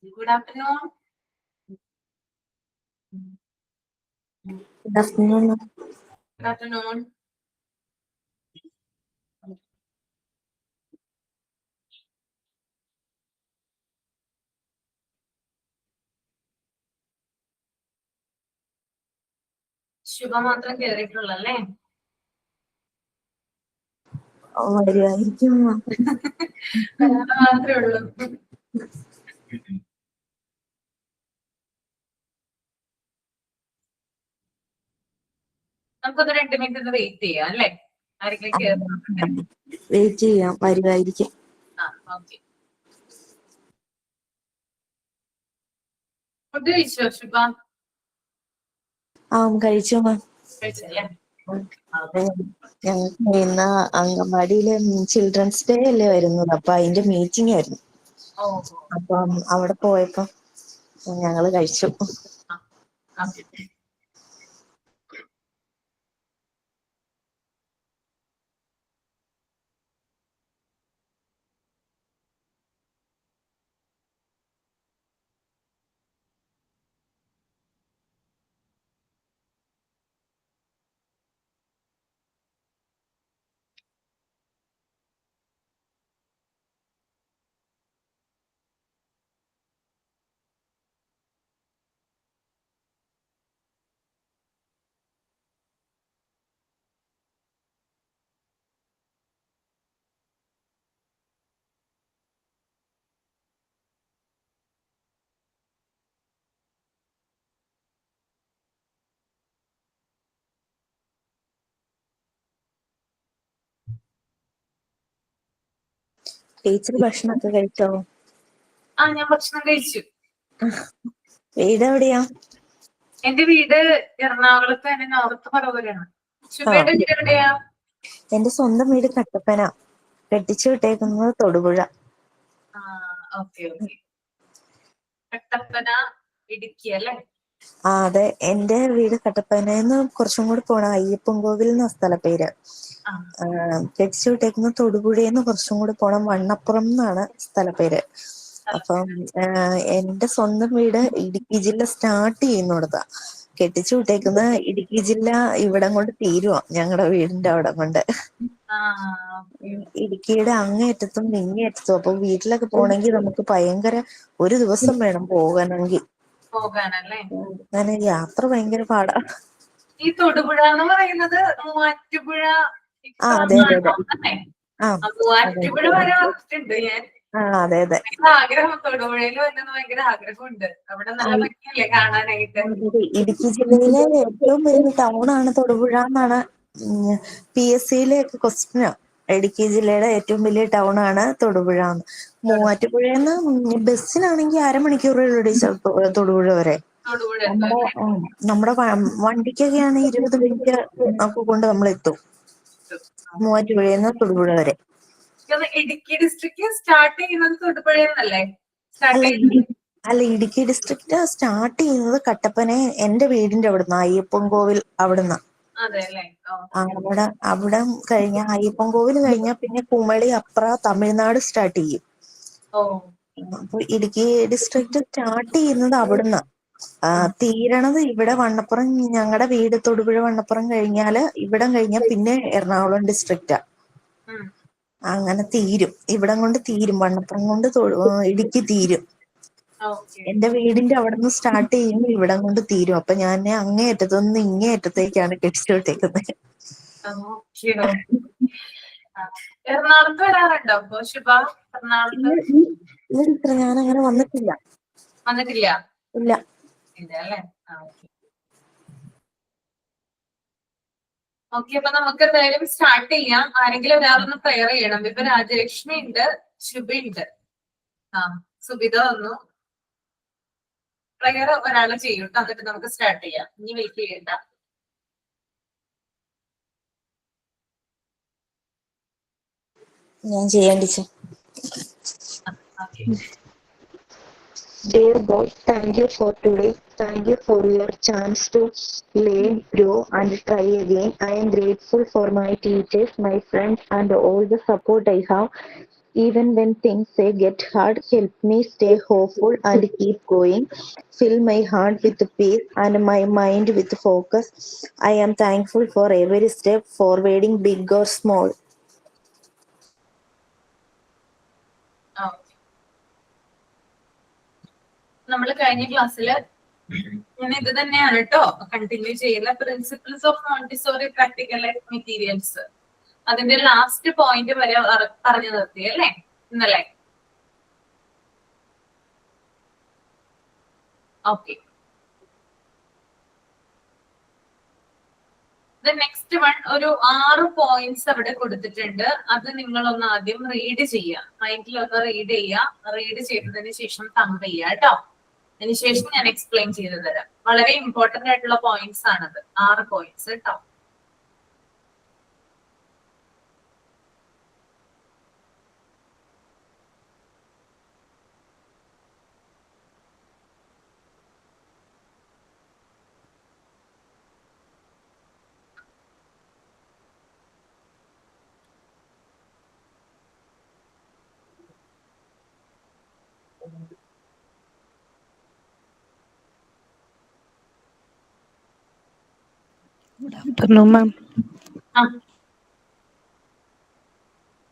Good afternoon. Good afternoon. Good afternoon. ശുഭ മാത്രം കേറിയിട്ടുള്ളല്ലേ? വരുമായിരിക്കും. മാത്രമേ ഉള്ളൂ. നമുക്കൊന്ന് 2 മിനിറ്റ് ഒന്ന് വെയിറ്റ് ചെയ്യാം അല്ലേ? ആരെങ്കിലും കേറുന്നുണ്ട്. വെയിറ്റ് ചെയ്യാം, വരുമായിരിക്കും. ഓക്കെ. ഫുഡ് കഴിച്ചോ ശുഭ? കഴിച്ചു. കഴിച്ചല്ലേ? ഞങ്ങൾക്ക് ഇന്ന് അങ്കൻവാടിയിലെ ചിൽഡ്രൻസ് ഡേ അല്ലേ വരുന്നത്, അപ്പൊ അതിന്റെ മീറ്റിംഗ് ആയിരുന്നു. അപ്പം അവിടെ പോയപ്പോ ഞങ്ങള് കഴിച്ചു. ടീച്ചർ ഭക്ഷണമൊക്കെ കഴിച്ചോ? ഞാൻ ഭക്ഷണം കഴിച്ചു. വീട് എവിടെയാ? എന്റെ വീട് എറണാകുളത്ത് തന്നെ, നോർത്ത് പറവൂരാണ്. ശുഭയുടെ വീട് എവിടെയാ? എന്റെ സ്വന്തം വീട് കട്ടപ്പന, കെട്ടിച്ചു വിട്ടേക്കുന്നത് തൊടുപുഴ. കട്ടപ്പന, ഇടുക്കി അല്ലേ? അതെ, എന്റെ വീട് കട്ടപ്പനന്ന് കുറച്ചും കൂടി പോണം, അയ്യപ്പൻകോവിൽ എന്ന സ്ഥല പേര്. കെട്ടിച്ചു വിട്ടേക്കുന്ന തൊടുപുഴന്ന് കുറച്ചും കൂടി പോണം, വണ്ണപ്പുറം എന്നാണ് സ്ഥലപ്പേര്. അപ്പം എന്റെ സ്വന്തം വീട് ഇടുക്കി ജില്ല സ്റ്റാർട്ട് ചെയ്യുന്നിടത്താ. കെട്ടിച്ചു വിട്ടേക്കുന്ന ഇടുക്കി ജില്ല ഇവിടം കൊണ്ട് തീരുവാ, ഞങ്ങളുടെ വീടിന്റെ അവിടം കൊണ്ട്. ഇടുക്കിയുടെ അങ്ങേയറ്റത്തും ഇങ്ങേയറ്റത്തും. അപ്പൊ വീട്ടിലൊക്കെ പോണെങ്കിൽ നമുക്ക് ഭയങ്കര ഒരു ദിവസം വേണം പോകാനെങ്കിൽ. അങ്ങനെ യാത്ര ഭയങ്കര പാടാ. ഈ തൊടുപുഴ എന്ന് പറയുന്നത് മൂവാറ്റുപുഴ. അതെ അതെ അതെ. മൂവാറ്റുപുഴ വരെ വന്നിട്ടുണ്ട് ഞാൻ. അതെ അതെ. ആഗ്രഹം തൊടുപുഴയിൽ വരുന്നത് ഭയങ്കര ആഗ്രഹമുണ്ട്. അവിടെ നല്ല ഭംഗിയല്ലേ കാണാനായിട്ട്? ഇടുക്കി ജില്ലയിലെ ഏറ്റവും വലിയ ടൗൺ ആണ് തൊടുപുഴ എന്നാണ് PSCയിലെ ക്വസ്റ്റ്യനാ. ഇടുക്കി ജില്ലയുടെ ഏറ്റവും വലിയ ടൗൺ ആണ് തൊടുപുഴ. മൂവാറ്റുപുഴന്ന് ബസ്സിനാണെങ്കിൽ അരമണിക്കൂറേ ഉള്ളൂ തൊടുപുഴ വരെ. നമ്മുടെ വണ്ടിക്കൊക്കെയാണ് 20 മിനിറ്റ് ഒക്കെ കൊണ്ട് നമ്മൾ എത്തും മൂവാറ്റുപുഴന്ന് തൊടുപുഴ വരെ. ഇടുക്കി ഡിസ്ട്രിക്ട് സ്റ്റാർട്ട് ചെയ്യുന്നത് തൊടുപുഴയെന്നല്ലേ? അല്ല, ഇടുക്കി ഡിസ്ട്രിക്ട് സ്റ്റാർട്ട് ചെയ്യുന്നത് കട്ടപ്പന, എന്റെ വീടിന്റെ അവിടുന്ന്, അയ്യപ്പൻകോവിൽ അവിടുന്ന്. അവിടെ കഴിഞ്ഞ അയ്യപ്പൻകോവിൽ കഴിഞ്ഞാൽ പിന്നെ കുമളി അപ്ര തമിഴ്നാട് സ്റ്റാർട്ട് ചെയ്യും. അപ്പൊ ഇടുക്കി ഡിസ്ട്രിക്ട് സ്റ്റാർട്ട് ചെയ്യുന്നത് അവിടുന്ന്, തീരണത് ഇവിടെ വണ്ണപ്പുറം. ഞങ്ങളുടെ വീട് തൊടുപുഴ വണ്ണപ്പുറം കഴിഞ്ഞാല് ഇവിടം കഴിഞ്ഞാൽ പിന്നെ എറണാകുളം ഡിസ്ട്രിക്റ്റാ. അങ്ങനെ തീരും, ഇവിടം കൊണ്ട് തീരും, വണ്ണപ്പുറം കൊണ്ട് ഇടുക്കി തീരും. എന്റെ വീടിന്റെ അവിടെ നിന്ന് സ്റ്റാർട്ട് ചെയ്യുമ്പോൾ ഇവിടം കൊണ്ട് തീരും. അപ്പൊ ഞാൻ അങ്ങേയറ്റത്തുനിന്ന് ഇങ്ങേയറ്റത്തേക്കാണ് കെട്ടിച്ചു വിട്ടേക്കുന്നത്. എറണാകുളത്ത് വരാറുണ്ടോ ശുഭ? ഇല്ല, ഞാൻ അങ്ങനെ വന്നിട്ടില്ല. ഇല്ല. ഓക്കെ, അപ്പൊ നമുക്ക് എന്തായാലും സ്റ്റാർട്ട് ചെയ്യാം. ആരെങ്കിലും ഒരാളൊന്ന് പ്രയർ ചെയ്യണം. ഇപ്പൊ രാജലക്ഷ്മി ഉണ്ട്, ശുഭയുണ്ട്, സുബിത വന്നു. പ്രയർ ഒരാള് ചെയ്യൂട്ടോ, എന്നിട്ട് നമുക്ക് സ്റ്റാർട്ട് ചെയ്യാം. ഇനി വെയിറ്റ് ചെയ്യണ്ട. ഞാൻ ചെയ്യേണ്ടി. Dear God, thank you for today. Thank you for your chance to learn, grow and try again. I am grateful for my teachers, my friends and all the support I have. Even when things get hard, help me stay hopeful and keep going. Fill my heart with peace and my mind with focus. I am thankful for every step forwarding, big or small. നമ്മൾ കഴിഞ്ഞ ക്ലാസ്സില് ഞാൻ ഇത് തന്നെയാണ് കേട്ടോ continue ചെയ്യുന്ന principles of Montessori practical life materials. അതിന്റെ last point വരെ പറഞ്ഞു നിർത്തി അല്ലേ ഇന്നലെ? ഓക്കെ. നെക്സ്റ്റ് വൺ ഒരു 6 പോയിന്റ്സ് അവിടെ കൊടുത്തിട്ടുണ്ട്. അത് നിങ്ങളൊന്ന് ആദ്യം റീഡ് ചെയ്യുക, മൈൻഡിലൊന്ന് റീഡ് ചെയ്യുക. റീഡ് ചെയ്തതിന് ശേഷം തമ്പ് ചെയ്യുക കേട്ടോ. അതിനുശേഷം ഞാൻ എക്സ്പ്ലെയിൻ ചെയ്തു തരാം. വളരെ ഇമ്പോർട്ടന്റ് ആയിട്ടുള്ള പോയിന്റ്സ് ആണത്, 6 പോയിന്റ്സ് കേട്ടോ. Good afternoon, ma'am.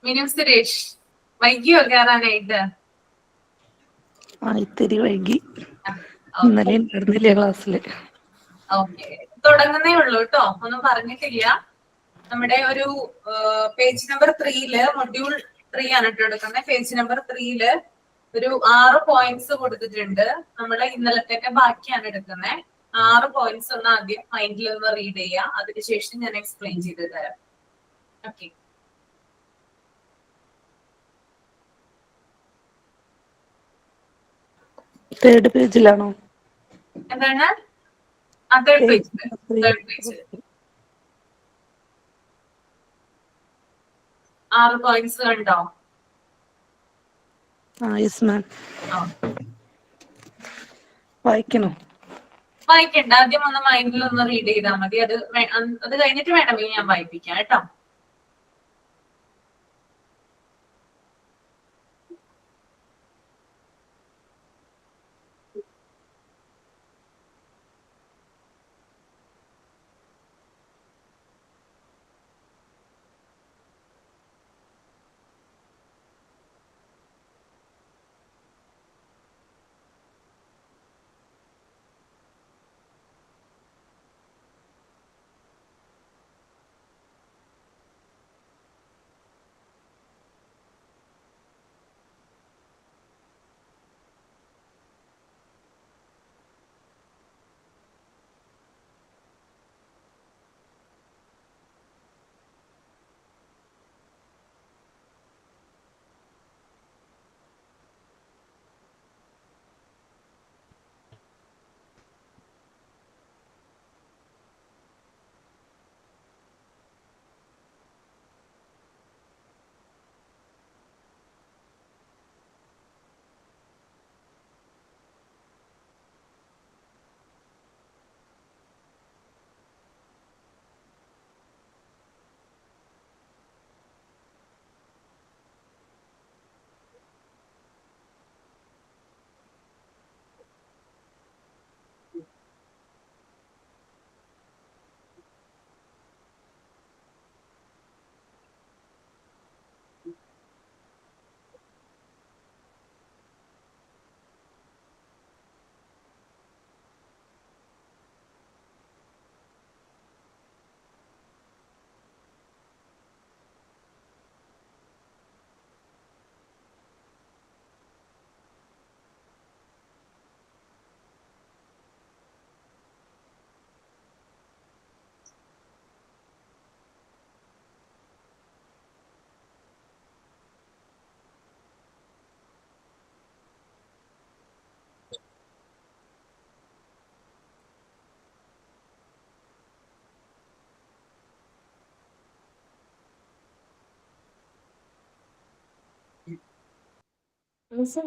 Minu Suresh, വൈകിയോ കയറാനായിട്ട്? ഇത്തിരി വൈകി, ഇന്നലെ ഉണ്ടായിരുന്നില്ല ക്ലാസ്സില്. ഓക്കെ, തുടങ്ങുന്നേ ഉള്ളൂ കേട്ടോ, ഒന്നും പറഞ്ഞിട്ടില്ല. നമ്മുടെ ഒരു പേജ് നമ്പർ 3 മൊഡ്യൂൾ 3 ആണ് കേട്ടോ എടുക്കുന്നത്. പേജ് നമ്പർ 3 ഒരു 6 പോയിന്റ്സ് കൊടുത്തിട്ടുണ്ട്. നമ്മള് ഇന്നലത്തെ ബാക്കിയാണ് എടുക്കുന്നത്. 6 പോയിന്റ്സ് ഒന്ന് ആദ്യം മൈൻഡിൽ ഒന്ന് റീഡ് ചെയ്യാം. അതിനുശേഷം ഞാൻ എക്സ്പ്ലെയിൻ ചെയ്ത് തരാം. ഓക്കെ. തേർഡ് പേജിലാണോ? എന്താണ്? Third page. 6 പോയിന്റ്സ് കണ്ടോ? Yes ma'am. വായിക്കണോ? വായിക്കണ്ട, ആദ്യം ഒന്ന് മൈൻഡിൽ ഒന്ന് റീഡ് ചെയ്താൽ മതി. അത് കഴിഞ്ഞിട്ട് വേണമെങ്കിൽ ഞാൻ വായിപ്പിക്കാം കേട്ടോ.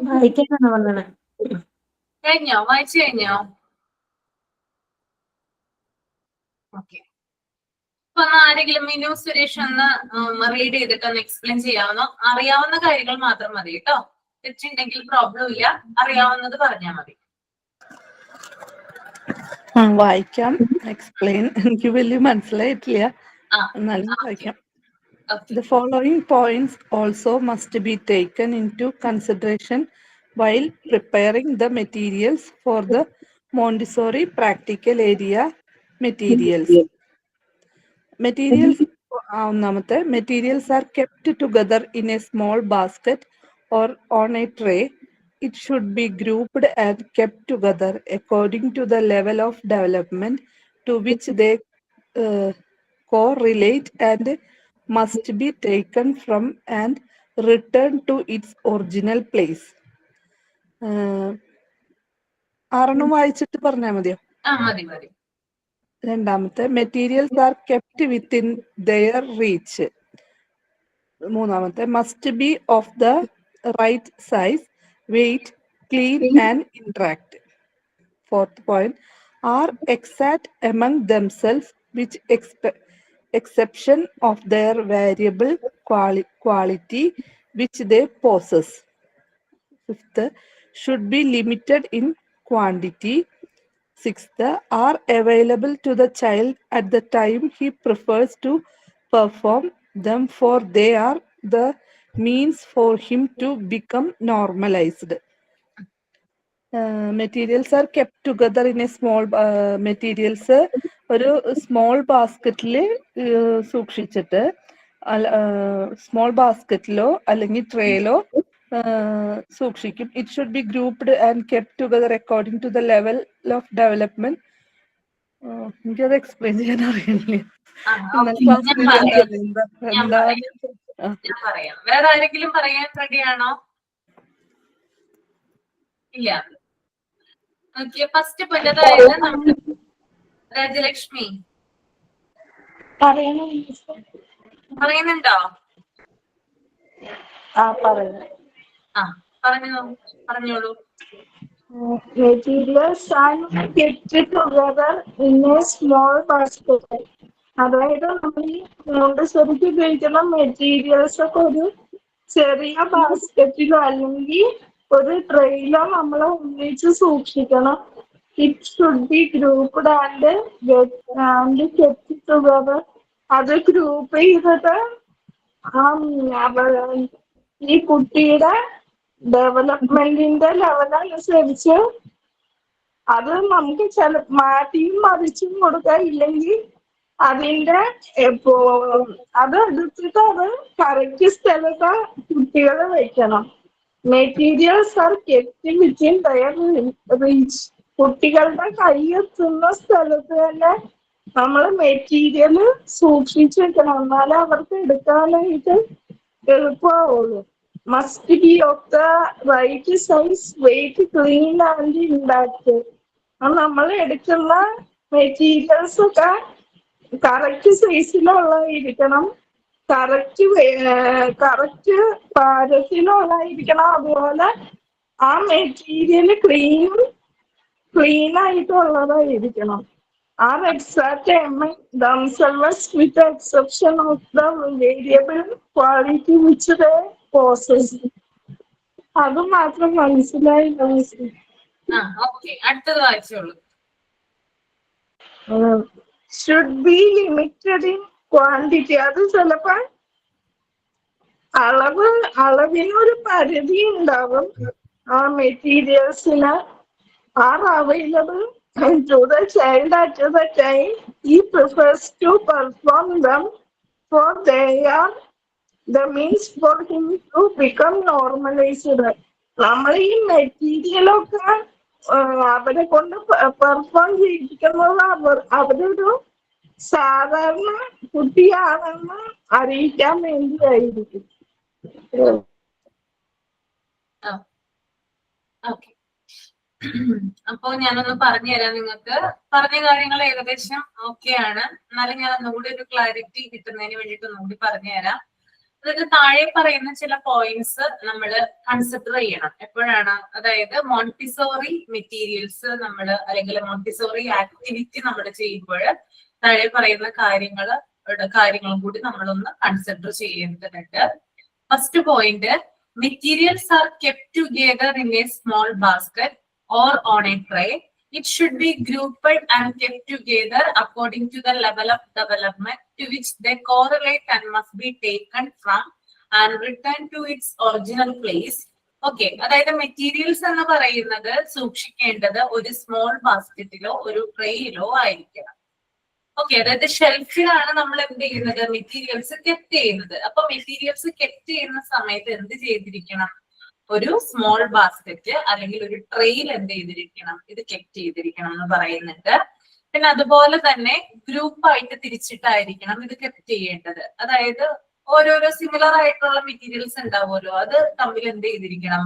വായിക്കാനാണോ വന്നത്? കഴിഞ്ഞോ? വായിച്ചു കഴിഞ്ഞോ? ഓക്കെ. അപ്പൊ ആരെങ്കിലും മിനു സുരേഷ് ഒന്ന് റീഡ് ചെയ്തിട്ട് ഒന്ന് എക്സ്പ്ലെയിൻ ചെയ്യാവുന്നോ? അറിയാവുന്ന കാര്യങ്ങൾ മാത്രം മതി കേട്ടോ. തെറ്റുണ്ടെങ്കിൽ പ്രോബ്ലം ഇല്ല, അറിയാവുന്നത് പറഞ്ഞാൽ മതി. വായിക്കാം. എക്സ്പ്ലെയിൻ എനിക്ക് വലിയ മനസ്സിലായിട്ടില്ല, എന്നാലും വായിക്കാം. The following points also must be taken into consideration while preparing the materials for the Montessori practical area materials. ഒന്നാമത്തെ, materials are kept together in a small basket or on a tray. It should be grouped and kept together according to the level of development to which they correlate and must be taken from and returned to its original place. ആറെണ്ണം വായിച്ചിട്ട് പറഞ്ഞാൽ മതിയോ? മതി മതി. രണ്ടാമത്തെ, materials are kept within their reach. മൂന്നാമത്തെ, must be of the right size, weight, clean and interact. Fourth point, are exact among themselves with exception of their variable quality which they possess. Fifth, should be limited in quantity. Sixth, are available to the child at the time he prefers to perform them, for they are the means for him to become normalized. Materials are kept together in a small, materials ഒരു small ബാസ്ക്കറ്റിൽ സൂക്ഷിച്ചിട്ട്, small ബാസ്ക്കറ്റിലോ അല്ലെങ്കിൽ ട്രേയിലോ സൂക്ഷിക്കും. It should be grouped and kept together according to the level of development. എനിക്കത് explain ചെയ്യാൻ അറിയില്ല. വേറെ ആരെങ്കിലും പറയാൻ റെഡിയാണോ? ഇല്ല. ഓക്കെ, ഫസ്റ്റ് പോയിന്റ് അതായത് നമ്മുടെ രാജലക്ഷ്മി പറയുന്നുണ്ടോ? പറഞ്ഞോളൂ. Materials are kept together in a small basket. അതായത് നമ്മൾ ഈ മോണ്ടസറിക്ക് ഉപയോഗിക്കുന്ന മെറ്റീരിയൽസ് ഒക്കെ ഒരു ചെറിയ ബാസ്ക്കറ്റിലോ അല്ലെങ്കിൽ ഒരു ട്രെയിലോ നമ്മൾ ഒന്നിച്ച് സൂക്ഷിക്കണം. It should be grouped and kept together. അത് ഗ്രൂപ്പ് ചെയ്തിട്ട് ഈ കുട്ടിയുടെ ഡെവലപ്മെന്റിന്റെ ലെവലനുസരിച്ച് അത് നമുക്ക് മാറ്റിയും മറിച്ചും കൊടുക്കാൻ, ഇല്ലെങ്കിൽ അതിന്റെ അത് എടുത്തിട്ട് അത് കറക്റ്റ് സ്ഥലത്ത് കുട്ടികൾ വെക്കണം. Materials are kept within their reach. കുട്ടികളുടെ കൈയെത്തുന്ന സ്ഥലത്ത് തന്നെ നമ്മൾ മെറ്റീരിയൽ സൂക്ഷിച്ചു വെക്കണം, എന്നാലേ അവർക്ക് എടുക്കാനായിട്ട് എളുപ്പമാവുള്ളൂ. Must be of the right size, weight, clean and impact. നമ്മൾ എടുക്കുന്ന മെറ്റീരിയൽസ് ഒക്കെ കറക്റ്റ് സൈസിലുള്ളതായിരിക്കണം, കറക്റ്റ് ഭാരത്തിലുള്ളതായിരിക്കണം. അതുപോലെ ആ മെറ്റീരിയൽ ക്ലീൻ ആയിട്ടുള്ളതായിരിക്കണം. Are exact among themselves with the exception of the variable quality which they possess. അത് മാത്രം മനസ്സിലായി. അടുത്തത് വായിച്ചോളൂ. Should be limited in quantity. അത് ചിലപ്പോൾ അളവിനൊരു പരിധി ഉണ്ടാവും. ആ മെറ്റീരിയൽസിന് are available to the child at the time he prefers to perform them, for they are the means for him to become normalized. നമ്മൾ ഈ മെറ്റീരിയലൊക്കെ അവരെ കൊണ്ട് പെർഫോം ചെയ്യിക്കുന്നത് അവരൊരു സാധാരണ കുട്ടിയാണെന്ന് അറിയിക്കാൻ വേണ്ടിയായിരിക്കും. അപ്പൊ ഞാനൊന്ന് പറഞ്ഞുതരാം. നിങ്ങൾക്ക് പറഞ്ഞ കാര്യങ്ങൾ ഏകദേശം ഓക്കെയാണ്, എന്നാലും ഞാൻ ഒന്നുകൂടി ഒരു ക്ലാരിറ്റി കിട്ടുന്നതിന് വേണ്ടിയിട്ട് ഒന്നുകൂടി പറഞ്ഞുതരാം. അതായത് താഴെ പറയുന്ന ചില പോയിന്റ്സ് നമ്മൾ കൺസിഡർ ചെയ്യണം എപ്പോഴാണ്, അതായത് മോണ്ടിസോറി മെറ്റീരിയൽസ് നമ്മൾ അല്ലെങ്കിൽ മോണ്ടിസോറി ആക്ടിവിറ്റി നമ്മൾ ചെയ്യുമ്പോൾ താഴെ പറയുന്ന കാര്യങ്ങൾ കാര്യങ്ങളും കൂടി നമ്മളൊന്ന് കൺസിഡർ ചെയ്യേണ്ടതുണ്ട്. First point, materials are kept together in a small basket or on a tray. It should be grouped and kept together according to the level of development to which they correlate and must be taken from and returned to its original place. Okay, അതായത് materials എന്ന് പറയുന്നത് സൂക്ഷിക്കേണ്ടത് ഒരു small ബാസ്ക്കറ്റിലോ ഒരു ട്രേയിലോ ആയിരിക്കണം. Okay, അതായത് ഷെൽഫിലാണ് നമ്മൾ എന്ത് ചെയ്യുന്നത്, മെറ്റീരിയൽസ് കെപ്റ്റ് ചെയ്യുന്നത്. അപ്പൊ മെറ്റീരിയൽസ് കെപ്റ്റ് ചെയ്യുന്ന സമയത്ത് എന്ത് ചെയ്തിരിക്കണം, ഒരു സ്മോൾ ബാസ്ക്കറ്റ് അല്ലെങ്കിൽ ഒരു ട്രെയിൽ എന്ത് ചെയ്തിരിക്കണം, ഇത് കെപ്റ്റ് ചെയ്തിരിക്കണം എന്ന് പറയുന്നുണ്ട്. പിന്നെ അതുപോലെ തന്നെ ഗ്രൂപ്പ് ആയിട്ട് തിരിച്ചിട്ടായിരിക്കണം ഇത് കെപ്റ്റ് ചെയ്യേണ്ടത്. അതായത് ഓരോരോ സിമിലർ ആയിട്ടുള്ള മെറ്റീരിയൽസ് ഉണ്ടാവുമല്ലോ, അത് തമ്മിൽ എന്ത് ചെയ്തിരിക്കണം,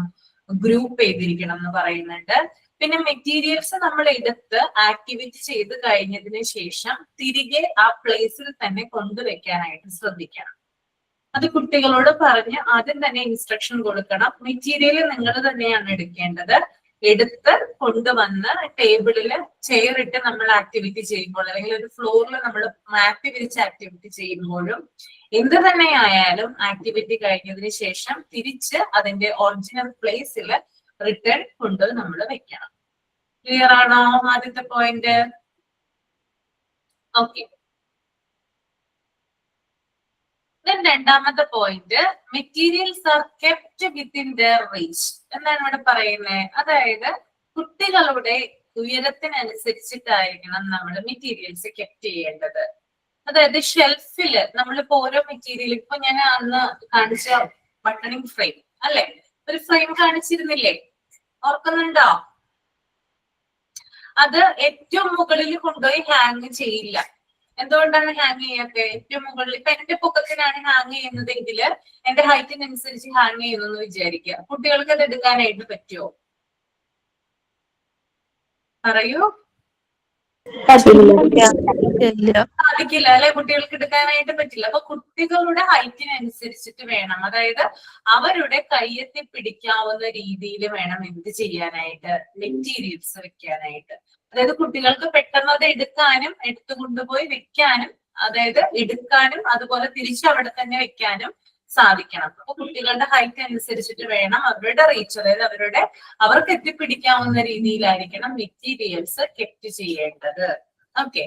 ഗ്രൂപ്പ് ചെയ്തിരിക്കണം എന്ന് പറയുന്നുണ്ട്. പിന്നെ മെറ്റീരിയൽസ് നമ്മൾ എടുത്ത് ആക്ടിവിറ്റി ചെയ്ത് കഴിഞ്ഞതിന് ശേഷം തിരികെ ആ പ്ലേസിൽ തന്നെ കൊണ്ടുവയ്ക്കാനായിട്ട് ശ്രദ്ധിക്കണം. അത് കുട്ടികളോട് പറഞ്ഞ് ആദ്യം തന്നെ ഇൻസ്ട്രക്ഷൻ കൊടുക്കണം. മെറ്റീരിയൽ നിങ്ങൾ തന്നെയാണ് എടുക്കേണ്ടത്. എടുത്ത് കൊണ്ടുവന്ന് ടേബിളില് ചെയർ ഇട്ട് നമ്മൾ ആക്ടിവിറ്റി ചെയ്യുമ്പോൾ അല്ലെങ്കിൽ ഒരു ഫ്ലോറിൽ നമ്മൾ മാറ്റ് വിരിച്ച് ആക്ടിവിറ്റി ചെയ്യുമ്പോഴും എന്ത് തന്നെ ആയാലും ആക്ടിവിറ്റി കഴിഞ്ഞതിന് ശേഷം തിരിച്ച് അതിന്റെ ഒറിജിനൽ പ്ലേസിൽ റിട്ടേൺ കൊണ്ട് നമ്മൾ വെക്കണം. ക്ലിയർ ആണോ ആദ്യത്തെ പോയിന്റ്? ഓക്കെ. രണ്ടാമത്തെ point, materials are kept within their reach. എന്താണ് ഇവിടെ പറയുന്നത്? അതായത് കുട്ടികളുടെ ഉയരത്തിനനുസരിച്ചിട്ടായിരിക്കണം നമ്മൾ മെറ്റീരിയൽസ് കെപ്റ്റ് ചെയ്യേണ്ടത്. അതായത് ഷെൽഫില് നമ്മളിപ്പോ ഓരോ മെറ്റീരിയൽ, ഇപ്പൊ ഞാൻ അന്ന് കാണിച്ച ബട്ടണിങ് ഫ്രെയിം അല്ലെ, ഒരു ഫ്രെയിം കാണിച്ചിരുന്നില്ലേ, ഓർക്കുന്നുണ്ടോ? അത് ഏറ്റവും മുകളിൽ കൊണ്ടുപോയി ഹാങ് ചെയ്യില്ല. എന്തുകൊണ്ടാണ് ഹാങ് ചെയ്യാത്തത്? ഏറ്റവും മുകളിൽ ഇപ്പൊ എന്റെ പൊക്കത്തിനാണ് ഹാങ് ചെയ്യുന്നതെങ്കിൽ എന്റെ ഹൈറ്റിനനുസരിച്ച് ഹാങ് ചെയ്യുന്നു എന്ന് വിചാരിക്കുക. കുട്ടികൾക്ക് അത് എടുക്കാനായിട്ട് പറ്റുമോ? പറയൂ. സാധിക്കില്ല അല്ലെ, കുട്ടികൾക്ക് എടുക്കാനായിട്ട് പറ്റില്ല. അപ്പൊ കുട്ടികളുടെ ഹൈറ്റിനനുസരിച്ചിട്ട് വേണം, അതായത് അവരുടെ കയ്യെത്തി പിടിക്കാവുന്ന രീതിയിൽ വേണം എന്ത് ചെയ്യാനായിട്ട്, മെറ്റീരിയൽസ് വെക്കാനായിട്ട്. അതായത് കുട്ടികൾക്ക് പെട്ടെന്ന് അത് എടുക്കാനും എടുത്തു കൊണ്ടുപോയി വെക്കാനും, അതായത് എടുക്കാനും അതുപോലെ തിരിച്ച് അവിടെ തന്നെ വെക്കാനും സാധിക്കണം. അപ്പൊ കുട്ടികളുടെ ഹൈറ്റ് അനുസരിച്ചിട്ട് വേണം അവരുടെ റീച്ച്, അതായത് അവർക്ക് എത്തിപ്പിടിക്കാവുന്ന രീതിയിലായിരിക്കണം മെറ്റീരിയൽസ് കെപ്റ്റ് ചെയ്യേണ്ടത്. ഓക്കെ,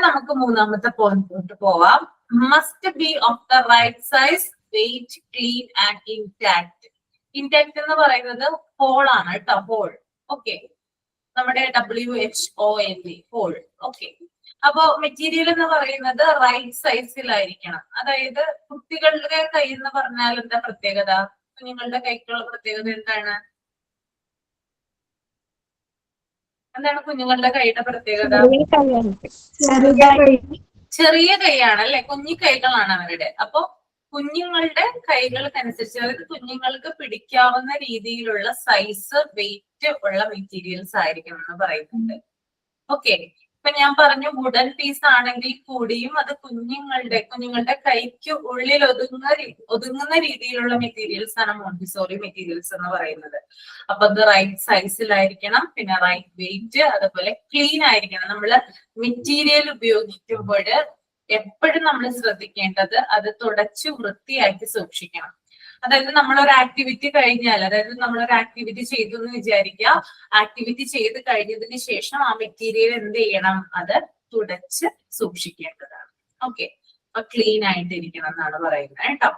നമുക്ക് മൂന്നാമത്തെ പോയിന്റിലോട്ട് പോവാം. Must be of the right size, weight, clean and intact. Intact എന്ന് പറയുന്നത് ഹോൾ ആണ് കേട്ടോ, ഹോൾ. ഓക്കെ, നമ്മുടെ WHOLE, ഹോൾ. ഓക്കെ, അപ്പോ മെറ്റീരിയൽ എന്ന് പറയുന്നത് റൈറ്റ് സൈസിലായിരിക്കണം. അതായത് കുട്ടികളുടെ കൈ എന്ന് പറഞ്ഞാൽ എന്താ പ്രത്യേകത? കുഞ്ഞുങ്ങളുടെ കൈക്കുള്ള പ്രത്യേകത എന്താണ്? എന്താണ് കുഞ്ഞുങ്ങളുടെ കൈയുടെ പ്രത്യേകത? ചെറിയ കൈയാണ് അല്ലെ, കുഞ്ഞി കൈകളാണ് അവരുടെ. അപ്പൊ കുഞ്ഞുങ്ങളുടെ കൈകൾക്കനുസരിച്ച്, അതായത് കുഞ്ഞുങ്ങൾക്ക് പിടിക്കാവുന്ന രീതിയിലുള്ള സൈസ്, വെയിറ്റ് ഉള്ള മെറ്റീരിയൽസ് ആയിരിക്കണം എന്ന് പറയുന്നുണ്ട്. ഓക്കെ, ഇപ്പൊ ഞാൻ പറഞ്ഞു വുഡൻ പീസ് ആണെങ്കിൽ കൂടിയും അത് കുഞ്ഞുങ്ങളുടെ കൈക്ക് ഉള്ളിൽ ഒതുങ്ങുന്ന രീതിയിലുള്ള മെറ്റീരിയൽസ് ആണ് മോണ്ടിസോറി മെറ്റീരിയൽസ് എന്ന് പറയുന്നത്. അപ്പൊ അത് റൈറ്റ് സൈസിലായിരിക്കണം, പിന്നെ റൈറ്റ് വെയിറ്റ്, അതുപോലെ ക്ലീൻ ആയിരിക്കണം. നമ്മള് മെറ്റീരിയൽ ഉപയോഗിക്കുമ്പോൾ എപ്പോഴും നമ്മൾ ശ്രദ്ധിക്കേണ്ടത് അത് തുടച്ച് വൃത്തിയാക്കി സൂക്ഷിക്കണം. അതായത് നമ്മളൊരു ആക്ടിവിറ്റി കഴിഞ്ഞാൽ, അതായത് നമ്മളൊരു ആക്ടിവിറ്റി ചെയ്തു എന്ന് വിചാരിക്കുക, ആക്ടിവിറ്റി ചെയ്ത് കഴിഞ്ഞതിന് ശേഷം ആ മെറ്റീരിയൽ എന്ത് ചെയ്യണം, അത് തുടച്ച് സൂക്ഷിക്കേണ്ടതാണ്. ഓക്കെ, അപ്പൊ ക്ലീൻ ആയിട്ടിരിക്കണം എന്നാണ് പറയുന്നത് കേട്ടോ.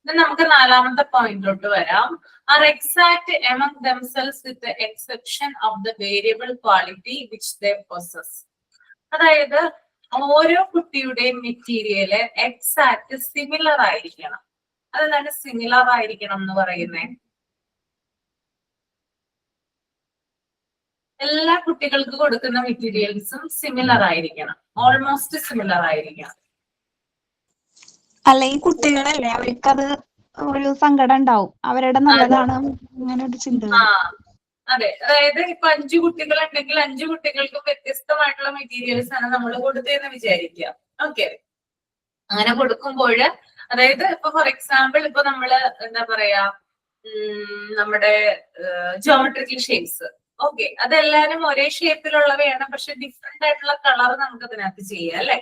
നമുക്ക് നാലാമത്തെ പോയിന്റിലോട്ട് വരാം. Are exact among themselves with the exception of the variable quality which they possess. അതായത് ഓരോ കുട്ടിയുടെയും മെറ്റീരിയല് എക്സാക്ട് സിമിലർ ആയിരിക്കണം. അതെന്താണ് സിമിലർ ആയിരിക്കണം എന്ന് പറയുന്നത്? എല്ലാ കുട്ടികൾക്ക് കൊടുക്കുന്ന മെറ്റീരിയൽസും സിമിലർ ആയിരിക്കണം, ഓൾമോസ്റ്റ് സിമിലർ ആയിരിക്കണം. അല്ലെങ്കിൽ കുട്ടികളല്ലേ, അവർക്കത് ഒരു സങ്കടം ഉണ്ടാവും, അവരുടെ നല്ലതാണ് അങ്ങനെ ഒരു ചിന്ത. അതെ, അതായത് ഇപ്പൊ 5 കുട്ടികൾ ഉണ്ടെങ്കിൽ 5 കുട്ടികൾക്കും വ്യത്യസ്തമായിട്ടുള്ള മെറ്റീരിയൽസ് ആണ് നമ്മൾ കൊടുത്തതെന്ന് വിചാരിക്കുക. ഓക്കെ, അങ്ങനെ കൊടുക്കുമ്പോൾ അതായത് ഇപ്പൊ ഫോർ എക്സാമ്പിൾ ഇപ്പൊ നമ്മള് എന്താ പറയാ, നമ്മുടെ ജോമെട്രിക്കൽ ഷേപ്സ്, ഓക്കെ, അതെല്ലാരും ഒരേ ഷേപ്പിലുള്ളവയാണ്, പക്ഷെ ഡിഫറെന്റ് ആയിട്ടുള്ള കളർ നമുക്ക് അതിനകത്ത് ചെയ്യാം അല്ലെ.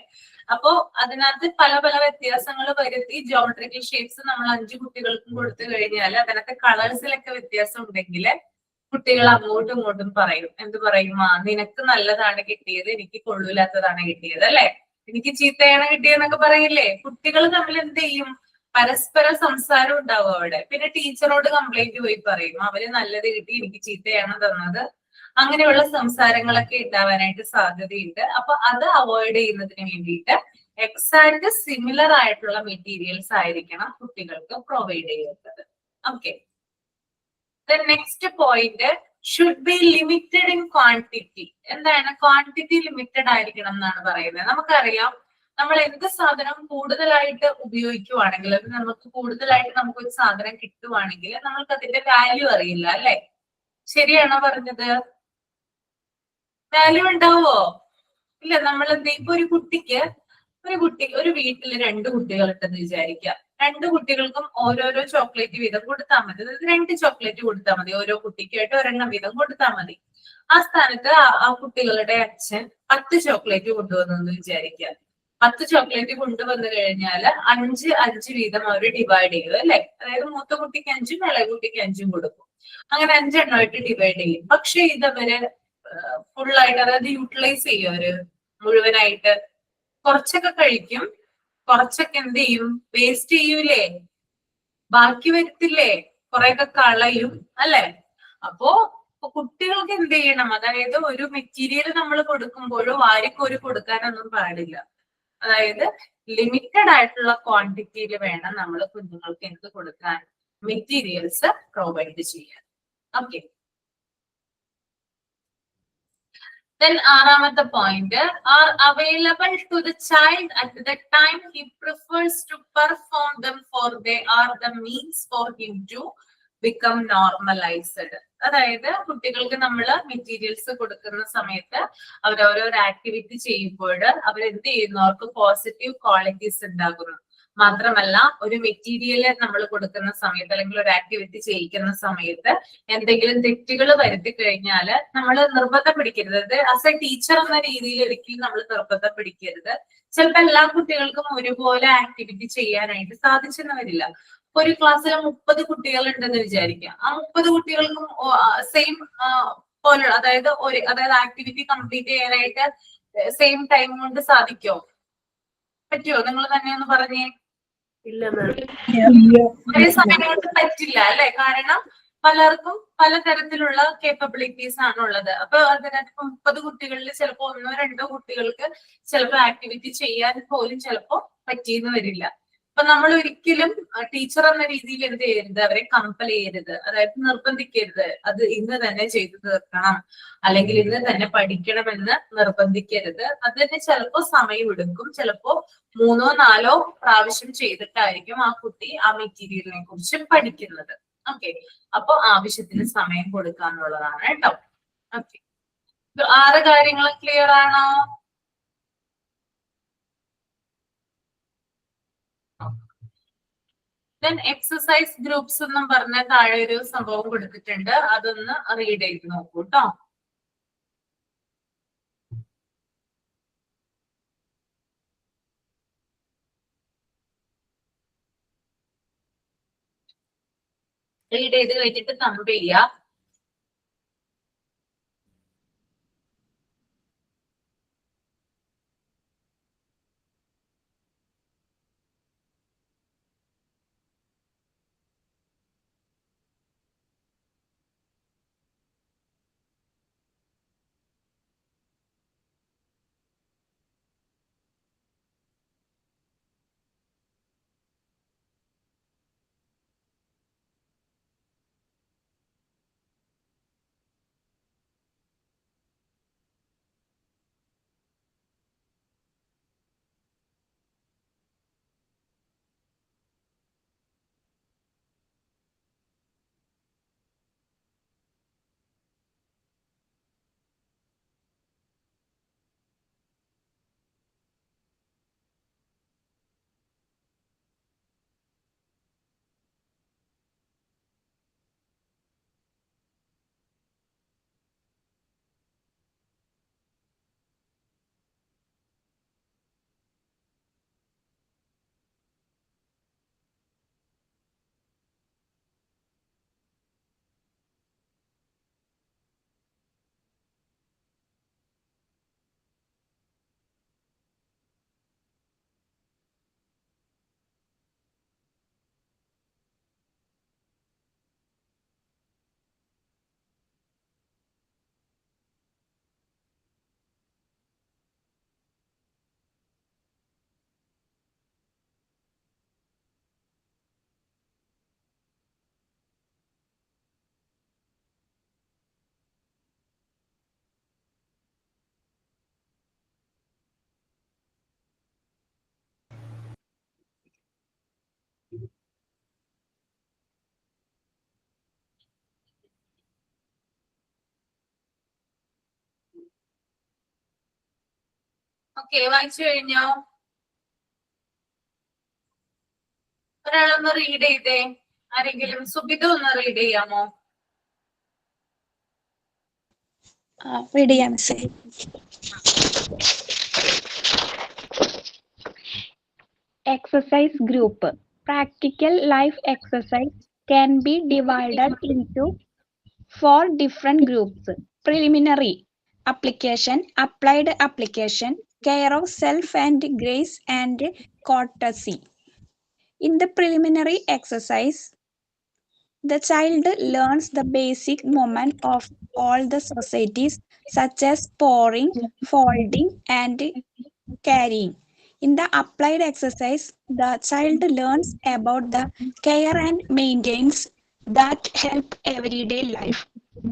അപ്പോ അതിനകത്ത് പല പല വ്യത്യാസങ്ങൾ വരുത്തി ജോമെട്രിക്കൽ ഷേപ്സ് നമ്മൾ 5 കുട്ടികൾക്കും കൊടുത്തു കഴിഞ്ഞാൽ അതിനകത്ത് കളേഴ്സിലൊക്കെ വ്യത്യാസം ഉണ്ടെങ്കിൽ കുട്ടികൾ അങ്ങോട്ടും ഇങ്ങോട്ടും പറയും. എന്ത് പറയും? ആ നിനക്ക് നല്ലതാണ് കിട്ടിയത്, എനിക്ക് കൊള്ളൂലാത്തതാണ് കിട്ടിയത്, അല്ലെ? എനിക്ക് ചീത്തയാണ് കിട്ടിയെന്നൊക്കെ പറയില്ലേ? കുട്ടികൾ തമ്മിൽ എന്ത് ചെയ്യും? പരസ്പര സംസാരം ഉണ്ടാവും അവിടെ. പിന്നെ ടീച്ചറോട് കംപ്ലൈന്റ് പോയി പറയും, അവര് നല്ലത് കിട്ടി, എനിക്ക് ചീത്തയാണ് തന്നത്. അങ്ങനെയുള്ള സംസാരങ്ങളൊക്കെ ഉണ്ടാവാനായിട്ട് സാധ്യതയുണ്ട്. അപ്പൊ അത് അവോയ്ഡ് ചെയ്യുന്നതിന് വേണ്ടിയിട്ട് എക്സാക്ട് സിമിലർ ആയിട്ടുള്ള മെറ്റീരിയൽസ് ആയിരിക്കണം കുട്ടികൾക്ക് പ്രൊവൈഡ് ചെയ്യുന്നത്. Okay. Next point should be limited in quantity. എന്താണ് ക്വാണ്ടിറ്റി? ലിമിറ്റഡ് ആയിരിക്കണം എന്നാണ് പറയുന്നത്. നമുക്കറിയാം, നമ്മൾ എന്ത് സാധനം കൂടുതലായിട്ട് ഉപയോഗിക്കുവാണെങ്കിൽ, അത് നമുക്ക് കൂടുതലായിട്ട് നമുക്കൊരു സാധനം കിട്ടുവാണെങ്കിൽ നമ്മൾക്ക് അതിന്റെ വാല്യൂ അറിയില്ല, അല്ലെ? ശരിയാണോ പറഞ്ഞത്? വാല്യൂ ഉണ്ടാവോ? ഇല്ല. നമ്മൾ എന്ത് ഇപ്പൊ ഒരു വീട്ടിൽ 2 കുട്ടികളുണ്ടെന്ന് വിചാരിക്കാം. 2 കുട്ടികൾക്കും ഓരോരോ ചോക്ലേറ്റ് വീതം കൊടുത്താൽ മതി. അതായത് 2 ചോക്ലേറ്റ് കൊടുത്താൽ മതി. ഓരോ കുട്ടിക്കായിട്ട് ഒരെണ്ണം വീതം കൊടുത്താൽ മതി. ആ സ്ഥാനത്ത് ആ കുട്ടികളുടെ അച്ഛൻ 10 ചോക്ലേറ്റ് കൊണ്ടുവന്നു വിചാരിക്കുക. 10 ചോക്ലേറ്റ് കൊണ്ടുവന്നു കഴിഞ്ഞാൽ 5 വീതം അവർ ഡിവൈഡ് ചെയ്യും, അല്ലെ? അതായത് മൂത്ത കുട്ടിക്ക് 5ഉം ഇളയ കുട്ടിക്ക് 5ഉം കൊടുക്കും. അങ്ങനെ 5 എണ്ണമായിട്ട് ഡിവൈഡ് ചെയ്യും. പക്ഷെ ഇതവര് ഫുള്ളായിട്ട്, അതായത് യൂട്ടിലൈസ് ചെയ്യും അവര് മുഴുവനായിട്ട്. കുറച്ചൊക്കെ കഴിക്കും, കുറച്ചൊക്കെ എന്ത് ചെയ്യും? വേസ്റ്റ് ചെയ്യൂലേ? ബാക്കി വരത്തില്ലേ? കുറെയൊക്കെ കളയും, അല്ലെ? അപ്പോ കുട്ടികൾക്ക് എന്ത് ചെയ്യണം? അതായത് ഒരു മെറ്റീരിയൽ നമ്മൾ കൊടുക്കുമ്പോഴോ വാരിക്കോരി കൊടുക്കാനൊന്നും പാടില്ല. അതായത് ലിമിറ്റഡ് ആയിട്ടുള്ള ക്വാണ്ടിറ്റിയിൽ വേണം നമ്മൾ കുഞ്ഞുങ്ങൾക്ക് എന്ത് കൊടുക്കാൻ? മെറ്റീരിയൽസ് പ്രൊവൈഡ് ചെയ്യാൻ. ഓക്കെ. Then ആറാമത്തെ point are available to the child at the time he prefers to perform them, for they are the means for him to become normalized. അതായത് കുട്ടികൾക്ക് നമ്മൾ മെറ്റീരിയൽസ് കൊടുക്കുന്ന സമയത്ത് അവരോരോ ആക്ടിവിറ്റി ചെയ്യുമ്പോൾ അവരെന്ത് ചെയ്യുന്നു? അവർക്ക് പോസിറ്റീവ് ക്വാളിറ്റീസ് ഉണ്ടാകുന്നു. മാത്രമല്ല, ഒരു മെറ്റീരിയൽ നമ്മൾ കൊടുക്കുന്ന സമയത്ത് അല്ലെങ്കിൽ ഒരു ആക്ടിവിറ്റി ചെയ്യിക്കുന്ന സമയത്ത് എന്തെങ്കിലും തെറ്റുകൾ വരുത്തി കഴിഞ്ഞാൽ നമ്മൾ നിർബന്ധം പിടിക്കരുത്. അത് ആസ് എ ടീച്ചർ എന്ന രീതിയിൽ ഒരിക്കലും നമ്മൾ നിർബന്ധം പിടിക്കരുത്. ചിലപ്പോൾ എല്ലാ കുട്ടികൾക്കും ഒരുപോലെ ആക്ടിവിറ്റി ചെയ്യാനായിട്ട് സാധിച്ചെന്ന് വരില്ല. ഒരു ക്ലാസ്സിൽ 30 കുട്ടികൾ ഉണ്ടെന്ന് വിചാരിക്കാം. ആ 30 കുട്ടികൾക്കും സെയിം പോലെ, അതായത് ആക്ടിവിറ്റി കംപ്ലീറ്റ് ചെയ്യാനായിട്ട് സെയിം ടൈം കൊണ്ട് സാധിക്കോ? പറ്റുമോ? നിങ്ങൾ തന്നെ ഒന്ന് പറഞ്ഞേ. ഒരേ സമയം കൊണ്ട് പറ്റില്ല, അല്ലെ? കാരണം പലർക്കും പലതരത്തിലുള്ള കേപ്പബിലിറ്റീസ് ആണുള്ളത്. അപ്പൊ അതിനകത്ത് 30 കുട്ടികളിൽ ചിലപ്പോ 1-2 കുട്ടികൾക്ക് ചിലപ്പോ ആക്ടിവിറ്റി ചെയ്യാൻ പോലും ചിലപ്പോ പറ്റിയെന്ന് വരില്ല. അപ്പൊ നമ്മൾ ഒരിക്കലും ടീച്ചർ എന്ന രീതിയിൽ എന്ത് ചെയ്യരുത്? അവരെ കമ്പൽ ചെയ്യരുത്, അതായത് നിർബന്ധിക്കരുത്. അത് ഇന്ന് തന്നെ ചെയ്തു തീർക്കണം, അല്ലെങ്കിൽ ഇന്ന് തന്നെ പഠിക്കണമെന്ന് നിർബന്ധിക്കരുത്. അതിന് ചിലപ്പോ സമയം എടുക്കും. ചിലപ്പോ 3-4 പ്രാവശ്യം ചെയ്തിട്ടായിരിക്കും ആ കുട്ടി ആ മെറ്റീരിയലിനെ കുറിച്ച് പഠിക്കുന്നത്. ഓക്കെ. അപ്പൊ ആവശ്യത്തിന് സമയം കൊടുക്കാന്നുള്ളതാണ് കേട്ടോ. ഓക്കെ. 6 കാര്യങ്ങൾ ക്ലിയർ ആണോ? ദെൻ എക്സസൈസ് ഗ്രൂപ്പ്സ് എന്നും പറഞ്ഞ താഴെ ഒരു സംഭവം കൊടുത്തിട്ടുണ്ട്. അതൊന്ന് റീഡ് ചെയ്ത് നോക്കൂ കേട്ടോ. റീഡ് ചെയ്ത് കഴിഞ്ഞിട്ട് തമ്പ് ചെയ്യുക. ഓക്കെ, വായിച്ചു കഴിഞ്ഞോ? ഒരാളൊന്ന് റീഡ് ചെയ്തേ. ആരെങ്കിലും? സുബിത ഒന്ന് റീഡ് ചെയ്യാമോ? റീഡ് ചെയ്യാം മിസ്സേ. Exercise group. Practical life exercise can be divided into 4 different groups: preliminary application, applied application, care of self and grace, and courtesy. In the preliminary exercise, the child learns the basic movement of all the societies, such as pouring, folding, and carrying. In the applied exercise, the child learns about the care and maintenance that help everyday life.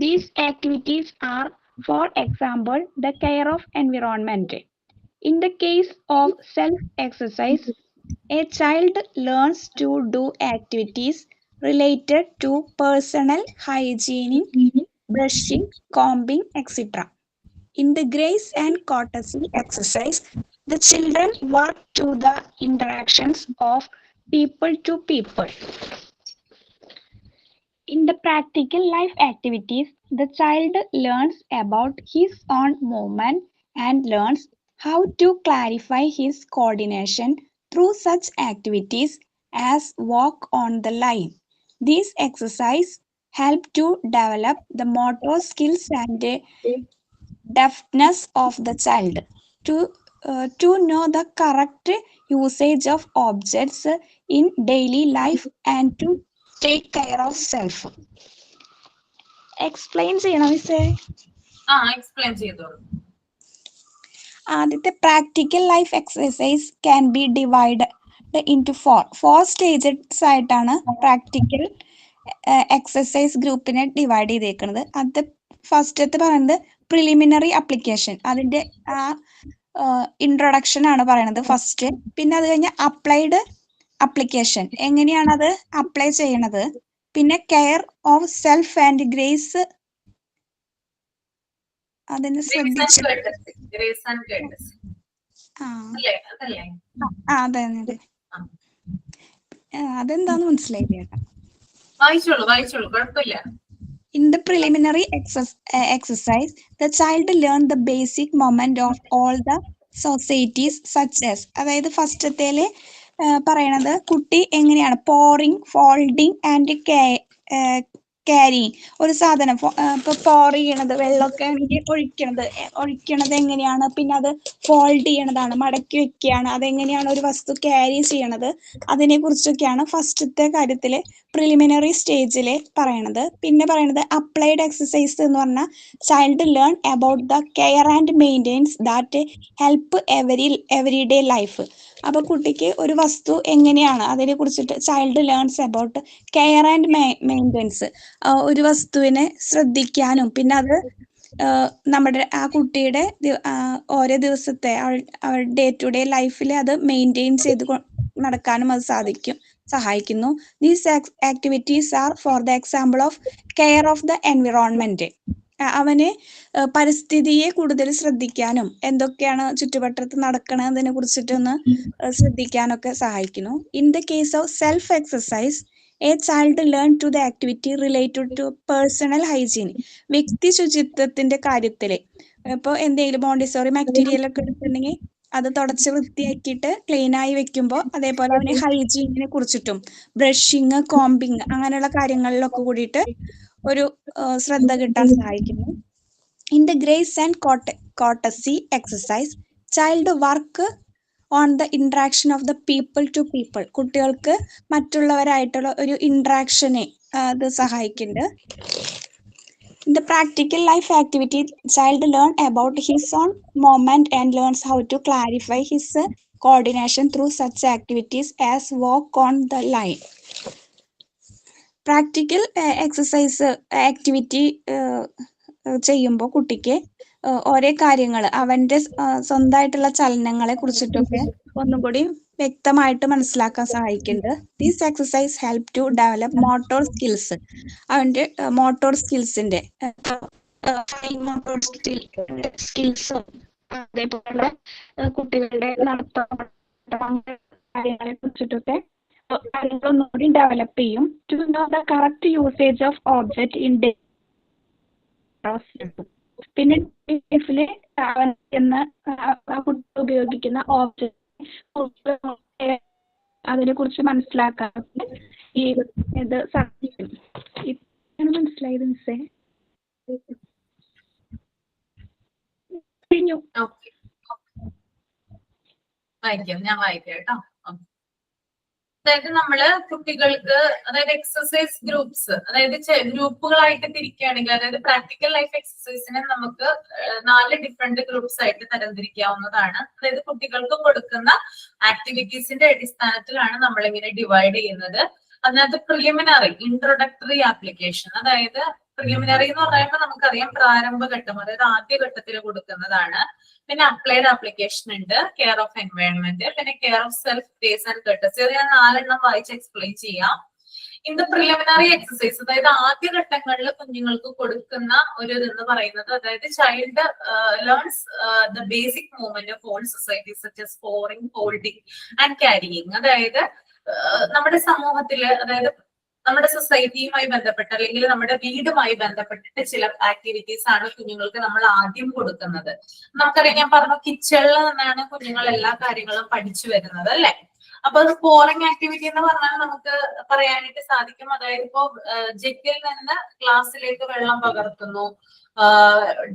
These activities are, for example, the care of environment. In the case of self-exercise, a child learns to do activities related to personal hygiene, brushing, combing, etc. In the grace and courtesy exercise, the children work to the interactions of people to people. In the practical life activities, the child learns about his own movement and learns how to clarify his coordination through such activities as walk on the line. These exercises help to develop the motor skills and deftness of the child to know the correct usage of objects in daily life and to take care of self. Explain ചെയ്യണോ മിസ്സേ? Explain ചെയ്തോളൂ. ആദ്യത്തെ practical life exercise can be divide into 4 stages ആയിട്ടാണ് practical exercise ഗ്രൂപ്പിനെ divide ചെയ്തേക്കുന്നത്. അത് ഫസ്റ്റത്തെ പറയുന്നത് പ്രിലിമിനറി അപ്ലിക്കേഷൻ, അതിന്റെ ഇൻട്രൊഡക്ഷൻ ആണ് പറയുന്നത് ഫസ്റ്റ്. പിന്നെ അത് കഴിഞ്ഞ അപ്ലൈഡ് അപ്ലിക്കേഷൻ, എങ്ങനെയാണ് അത് അപ്ലൈ ചെയ്യണത്. പിന്നെ care of self and grace, അതിന് ശ്രദ്ധിച്ചു. അതെ അതെ, അതെന്താന്ന് മനസ്സിലായില്ല കേട്ടോ. വായിച്ചോളൂ, കുഴപ്പമില്ല. In the preliminary exercise, the child learned the basic movement of all the societies such as, അതായത് ഫസ്റ്റത്തേല് പറയണത് കുട്ടി എങ്ങനെയാണ് പോറിങ്, ഫോൾഡിങ് ആൻഡ് ക്യാരിങ്. ഒരു സാധനം ഇപ്പൊ പോർ ചെയ്യണത്, വെള്ളമൊക്കെ ഒഴിക്കണത് എങ്ങനെയാണ്, പിന്നെ അത് ഫോൾഡ് ചെയ്യണതാണ്, മടക്കി വെക്കുകയാണ്, അതെങ്ങനെയാണ് ഒരു വസ്തു ക്യാരി ചെയ്യണത്, അതിനെ കുറിച്ചൊക്കെയാണ് ഫസ്റ്റത്തെ കാര്യത്തില് പ്രിലിമിനറി സ്റ്റേജില് പറയണത്. പിന്നെ പറയണത് അപ്ലൈഡ് എക്സസൈസ് എന്ന് പറഞ്ഞാൽ child learn about the care and maintenance that help everyday life. അപ്പൊ കുട്ടിക്ക് ഒരു വസ്തു എങ്ങനെയാണ് അതിനെ കുറിച്ചിട്ട് child learns about care and maintenance, ഒരു വസ്തുവിനെ ശ്രദ്ധിക്കാനും പിന്നെ അത് നമ്മുടെ ആ കുട്ടിയുടെ ഓരോ ദിവസത്തെ അവരുടെ ഡേ ടു ഡേ ലൈഫിൽ അത് മെയിൻറ്റെയിൻ ചെയ്ത് നടക്കാനും അത് സഹായിക്കുന്നു. These activities are for the example of care of the environment. അവന് പരിസ്ഥിതിയെ കൂടുതൽ ശ്രദ്ധിക്കാനും എന്തൊക്കെയാണ് ചുറ്റുവട്ടത്ത് നടക്കണതിനെ കുറിച്ചിട്ടൊന്ന് ശ്രദ്ധിക്കാനൊക്കെ സഹായിക്കുന്നു. In the case of self exercise, a child learn to the activity related to personal hygiene. വ്യക്തി ശുചിത്വത്തിന്റെ കാര്യത്തില് ഇപ്പോൾ എന്തെങ്കിലും മോണ്ടിസോറി മെറ്റീരിയൽ ഒക്കെ എടുത്തിട്ടുണ്ടെങ്കിൽ അത് തുടച്ച് വൃത്തിയാക്കിയിട്ട് ക്ലീൻ ആയി വെക്കുമ്പോൾ അതേപോലെ അവന് ഹൈജീനിനെ കുറിച്ചിട്ടും ബ്രഷിങ്, കോമ്പിങ് അങ്ങനെയുള്ള കാര്യങ്ങളിലൊക്കെ കൂടിയിട്ട് ഒരു ശ്രദ്ധ കിട്ടാൻ സഹായിക്കുന്നു. In the grace and courtesy exercise, child work on the interaction of the people to people. കുട്ടികൾക്ക് മറ്റുള്ളവരായിട്ടുള്ള ഒരു ഇന്ററാക്ഷനെ അത് സഹായിക്കുന്നുണ്ട്. In the practical life activity, child learn about his own movement and learns how to clarify his coordination through such activities as walk on the line. Practical exercise activity ചെയ്യുമ്പോൾ കുട്ടിക്ക് ഓരോ കാര്യങ്ങൾ അവന്റെ സ്വന്തമായിട്ടുള്ള ചലനങ്ങളെ കുറിച്ചിട്ടൊക്കെ ഒന്നും കൂടി വ്യക്തമായിട്ട് മനസ്സിലാക്കാൻ സഹായിക്കുന്നുണ്ട്. These exercise help to develop motor skills. അവന്റെ മോട്ടോർ സ്കിൽസിന്റെ ഫൈൻ മോട്ടോർ സ്കിൽസും അതേപോലെ കുട്ടികളുടെ നടത്തം കാര്യങ്ങളെ കുറിച്ചിട്ടൊക്കെ കാര്യങ്ങളൊന്നുകൂടി ഡെവലപ്പ് ചെയ്യും. To know the correct usage of object in പിന്നെ ലൈഫില് എന്ന ആ കുട്ടി ഉപയോഗിക്കുന്ന ഓബ്ജക്റ്റ് അതിനെ കുറിച്ച് മനസ്സിലാക്കാൻ ഈ ഇത് സാധിക്കും. ഇതാണ് മനസ്സിലായത് മിസ്സേ. കഴിഞ്ഞു. ഓക്കെ, വായിക്കാം, ഞാൻ വായിക്കാം കേട്ടോ. അതായത് നമ്മള് കുട്ടികൾക്ക്, അതായത് എക്സസൈസ് ഗ്രൂപ്പ്സ്, അതായത് ഗ്രൂപ്പുകളായിട്ട് തിരിക്കുകയാണെങ്കിൽ, അതായത് പ്രാക്ടിക്കൽ ലൈഫ് എക്സസൈസിനെ നമുക്ക് 4 ഡിഫറെന്റ് ഗ്രൂപ്പ്സ് ആയിട്ട് തരംതിരിക്കാവുന്നതാണ്. അതായത് കുട്ടികൾക്ക് കൊടുക്കുന്ന ആക്ടിവിറ്റീസിന്റെ അടിസ്ഥാനത്തിലാണ് നമ്മളിങ്ങനെ ഡിവൈഡ് ചെയ്യുന്നത്. അതിനകത്ത് പ്രിലിമിനറി, ഇൻട്രൊഡക്ടറി ആപ്ലിക്കേഷൻ, അതായത് പ്രിലിമിനറി എന്ന് പറയുമ്പോൾ നമുക്കറിയാം പ്രാരംഭഘട്ടം, അതായത് ആദ്യഘട്ടത്തിൽ കൊടുക്കുന്നതാണ്. പിന്നെ അപ്ലൈഡ് ആപ്ലിക്കേഷൻ ഉണ്ട്, കെയർ ഓഫ് എൻവയോൺമെന്റ്, പിന്നെ care of self pace and courtesy. ഞാൻ 4 വായിച്ച് എക്സ്പ്ലെയിൻ ചെയ്യാം. ഇൻ ദ പ്രിലിമിനറി എക്സസൈസ്, അതായത് ആദ്യഘട്ടങ്ങളിൽ കുഞ്ഞുങ്ങൾക്ക് കൊടുക്കുന്ന ഒരു ഇതെന്ന് പറയുന്നത്, അതായത് child learns the basic movement of all society such as pouring, holding and carrying. അതായത് നമ്മുടെ സമൂഹത്തില്, അതായത് നമ്മുടെ സൊസൈറ്റിയുമായി ബന്ധപ്പെട്ട് അല്ലെങ്കിൽ നമ്മുടെ വീടുമായി ബന്ധപ്പെട്ടിട്ട് ചില ആക്ടിവിറ്റീസ് ആണ് കുഞ്ഞുങ്ങൾക്ക് നമ്മൾ ആദ്യം കൊടുക്കുന്നത്. നമുക്കറിയാം, ഞാൻ പറഞ്ഞു കിച്ചണിൽ നിന്നാണ് കുഞ്ഞുങ്ങൾ എല്ലാ കാര്യങ്ങളും പഠിച്ചു വരുന്നത്, അല്ലെ? അപ്പൊ അത് പോറിംഗ് ആക്ടിവിറ്റി എന്ന് പറഞ്ഞാൽ നമുക്ക് പറയാനായിട്ട് സാധിക്കും. അതായത് ഇപ്പോ ജഗ്ഗിൽ നിന്ന് ഗ്ലാസ്സിലേക്ക് വെള്ളം പകർത്തുന്നു,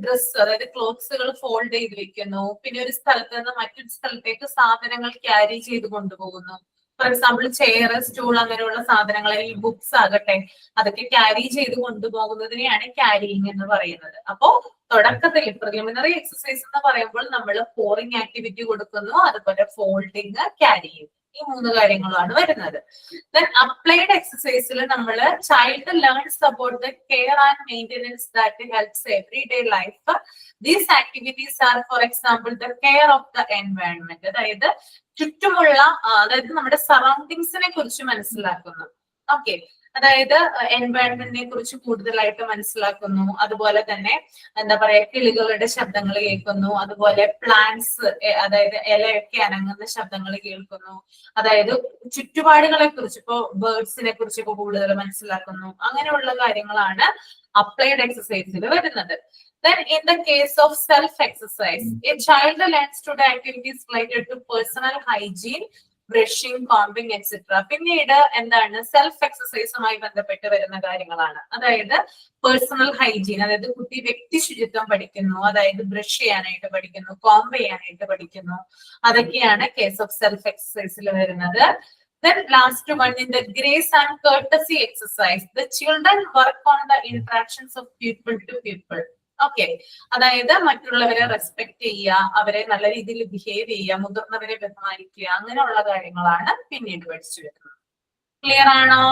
ഡ്രസ്സ്, അതായത് ക്ലോത്ത്സുകൾ ഫോൾഡ് ചെയ്ത് വെക്കുന്നു, പിന്നെ ഒരു സ്ഥലത്ത് നിന്ന് മറ്റൊരു സ്ഥലത്തേക്ക് സാധനങ്ങൾ ക്യാരി ചെയ്ത് കൊണ്ടുപോകുന്നു. ഫോർ എക്സാമ്പിൾ ചെയർ, സ്റ്റൂൾ, അങ്ങനെയുള്ള സാധനങ്ങൾ, ഈ ബുക്സ് ആകട്ടെ, അതൊക്കെ ക്യാരി ചെയ്ത് കൊണ്ടുപോകുന്നതിനെയാണ് ക്യാരിയിങ് എന്ന് പറയുന്നത്. അപ്പോ തുടക്കത്തിൽ പ്രിലിമിനറി എക്സസൈസ് എന്ന് പറയുമ്പോൾ നമ്മൾ പോറിംഗ് ആക്ടിവിറ്റി കൊടുക്കുന്നു, അതുപോലെ ഫോൾഡിങ്, ക്യാരിയിങ്, ഈ 3 കാര്യങ്ങളാണ് വരുന്നത്. ദെൻ അപ്ലൈഡ് എക്സസൈസിൽ നമ്മൾ child learns about the care and maintenance that helps every day life. These activities are for example the care of the environment, അതായത് ചുറ്റുമുള്ള, അതായത് നമ്മുടെ സറൗണ്ടിങ്സിനെ കുറിച്ച് മനസ്സിലാക്കുന്നു. ഓക്കെ, അതായത് എൻവയോൺമെന്റിനെ കുറിച്ച് കൂടുതലായിട്ട് മനസ്സിലാക്കുന്നു. അതുപോലെ തന്നെ എന്താ പറയാ, കിളികളുടെ ശബ്ദങ്ങൾ കേൾക്കുന്നു, അതുപോലെ പ്ലാന്റ്സ്, അതായത് ഇലയൊക്കെ അനങ്ങുന്ന ശബ്ദങ്ങൾ കേൾക്കുന്നു. അതായത് ചുറ്റുപാടുകളെ കുറിച്ച്, ഇപ്പോ ബേർഡ്സിനെ കുറിച്ചൊക്കെ കൂടുതൽ മനസ്സിലാക്കുന്നു. അങ്ങനെയുള്ള കാര്യങ്ങളാണ് അപ്ലൈഡ് എക്സസൈസിൽ വരുന്നത്. Then in the case of self-exercise, a child learns to do activities related to personal hygiene, brushing, combing, etcetera. പിന്നീട് എന്താണ്, സെൽഫ് എക്സസൈസുമായി ബന്ധപ്പെട്ട് വരുന്ന കാര്യങ്ങളാണ്. അതായത് പേഴ്സണൽ ഹൈജീൻ, അതായത് കുട്ടി വ്യക്തി ശുചിത്വം പഠിക്കുന്നു, അതായത് ബ്രഷ് ചെയ്യാനായിട്ട് പഠിക്കുന്നു, കോംബ് ചെയ്യാനായിട്ട് പഠിക്കുന്നു. അതൊക്കെയാണ് കേസ് ഓഫ് സെൽഫ് എക്സസൈസിൽ വരുന്നത്. Then last one, in the grace and courtesy exercise, the children work on the interactions of people to people. Okay, അതായത് മറ്റുള്ളവരെ റെസ്പെക്ട് ചെയ്യുക, അവരെ നല്ല രീതിയിൽ ബിഹേവ് ചെയ്യുക, മുതിർന്നവരെ ബഹുമാനിക്കുക, അങ്ങനെയുള്ള കാര്യങ്ങളാണ് പിന്നീട് പഠിച്ചു വരുന്നത്. ക്ലിയർ ആണോ?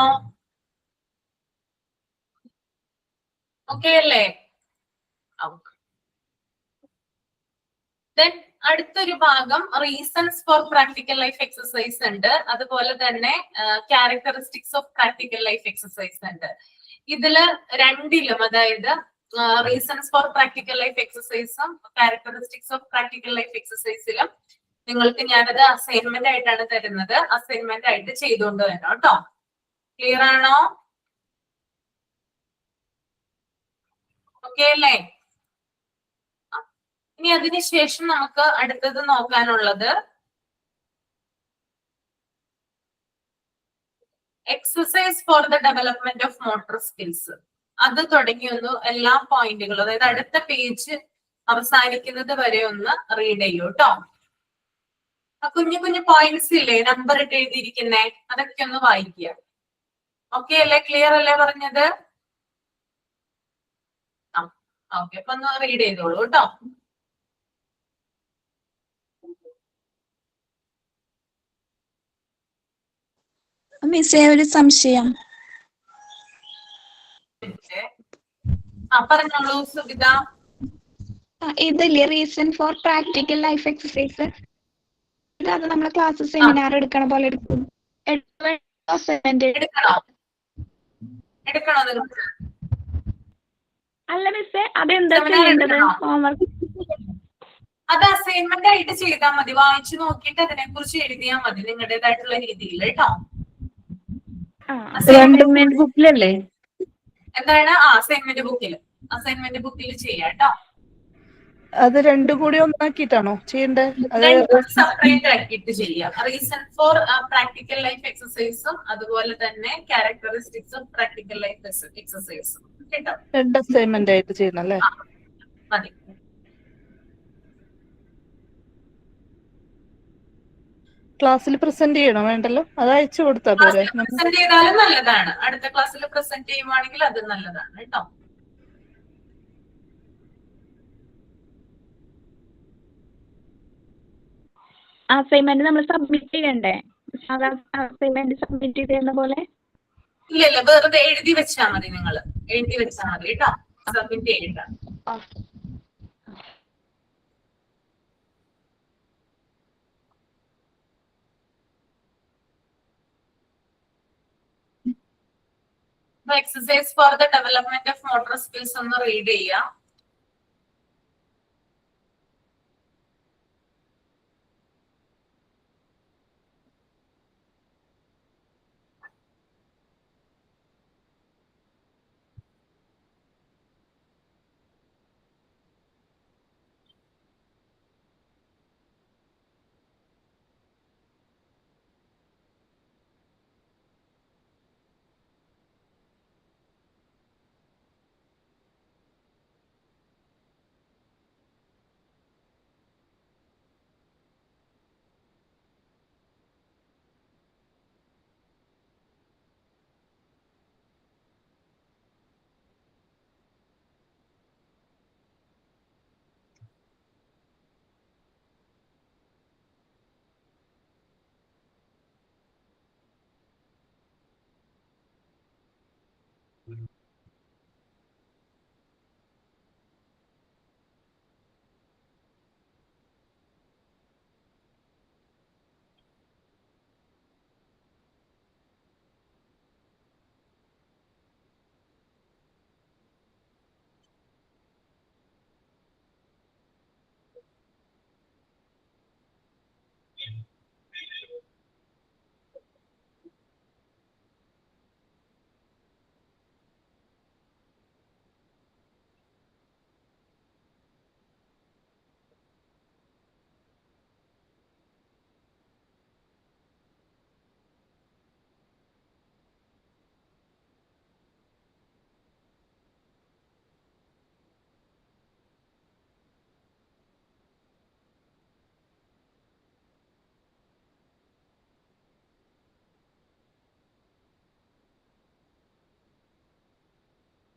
ഓക്കെ അല്ലേ? ദെൻ അടുത്തൊരു ഭാഗം reasons for practical life exercise ഉണ്ട്, അതുപോലെ തന്നെ characteristics of practical life exercise ഉണ്ട്. ഇതില് രണ്ടിലും, അതായത് റീസൺസ് ഫോർ പ്രാക്ടിക്കൽ ലൈഫ് എക്സസൈസും ക്യാരക്ടറിസ്റ്റിക്സ് ഓഫ് പ്രാക്ടിക്കൽ ലൈഫ് എക്സസൈസിലും നിങ്ങൾക്ക് ഞാനത് അസൈൻമെന്റ് ആയിട്ടാണ് തരുന്നത്. അസൈൻമെന്റ് ആയിട്ട് ചെയ്തുകൊണ്ട് വരണം കേട്ടോ. ക്ലിയർ ആണോ? ഓക്കെ അല്ലേ? ഇനി അതിനുശേഷം നമുക്ക് അടുത്തത് നോക്കാനുള്ളത് exercise for the development of motor skills. അത് തുടങ്ങി ഒന്ന് എല്ലാ പോയിന്റുകളും, അതായത് അടുത്ത പേജ് അവസാനിക്കുന്നത് വരെ ഒന്ന് റീഡ് ചെയ്യൂ കേട്ടോ. കുഞ്ഞു കുഞ്ഞു പോയിന്റ്സ് ഇല്ലേ, നമ്പർ ഇട്ട് എഴുതിയിരിക്കുന്നേ, അതൊക്കെ ഒന്ന് വായിക്കുക. ഓക്കെ അല്ലേ? ക്ലിയർ അല്ലേ പറഞ്ഞത്? ഓക്കെ, അപ്പൊ ഒന്ന് റീഡ് ചെയ്തോളൂ കേട്ടോ. മിസ്സേ, ഒരു സംശയം. പറഞ്ഞോളൂ സുഗിത. ഇതില്ലേ reason for practical life exercise, അത് നമ്മളെ ക്ലാസ് സെമിനാർ എടുക്കണ പോലെ എടുക്കണോ? അല്ല മിസ്സേ, അതെന്താ ചെയ്യേണ്ടത്? ഹോംവർക്ക് അത് അസൈൻമെന്റ് ആയിട്ട് ചെയ്താൽ മതി. വായിച്ചു നോക്കിയിട്ട് അതിനെ കുറിച്ച് എഴുതിയാൽ മതി നിങ്ങളുടേതായിട്ടുള്ള രീതിയിൽ കേട്ടോ. അസൈൻമെന്റ് ബുക്കിലല്ലേ? എന്താണ്? അസൈൻമെന്റ് ബുക്കിൽ ചെയ്യാം കേട്ടോ. അത് രണ്ടും കൂടി ഒന്നാക്കിയിട്ടാണോ ചെയ്യണ്ടേ? സെപ്പറേറ്റ് ആക്കിയിട്ട് ചെയ്യാം. റീസൺ ഫോർ പ്രാക്ടിക്കൽ ലൈഫ് എക്സസൈസും അതുപോലെ തന്നെ ക്യാരക്ടറിസ്റ്റിക്സും പ്രാക്ടിക്കൽ ലൈഫ് എക്സസൈസും കേട്ടോ. 2 അസൈൻമെന്റ് ആയിട്ട് ചെയ്യണം അല്ലേ? മതി. ക്ലാസ്സിൽ പ്രസന്റ് ചെയ്യണോ? വേണ്ടല്ലോ, അത് അയച്ചു കൊടുത്താ പോരെ? പ്രസന്റ് ചെയ്താലും നല്ലതാണ്. അടുത്ത ക്ലാസ്സിൽ പ്രസന്റ് ചെയ്യുവാണെങ്കിൽ അത് നല്ലതാണ് കേട്ടോ. അസൈൻമെന്റ് നമ്മൾ സബ്മിറ്റ് ചെയ്യണ്ടേ? അസൈൻമെന്റ് സബ്മിറ്റ് ചെയ്യുന്ന പോലെ? ഇല്ല, വെറുതെ എഴുതി വെച്ചാൽ മതി. നിങ്ങൾ എഴുതി വെച്ചാൽ മതി കേട്ടോ, സബ്മിറ്റ് ചെയ്യണ്ട. Exercise for the development of motor skills ഒന്ന് റീഡ് ചെയ്യാം.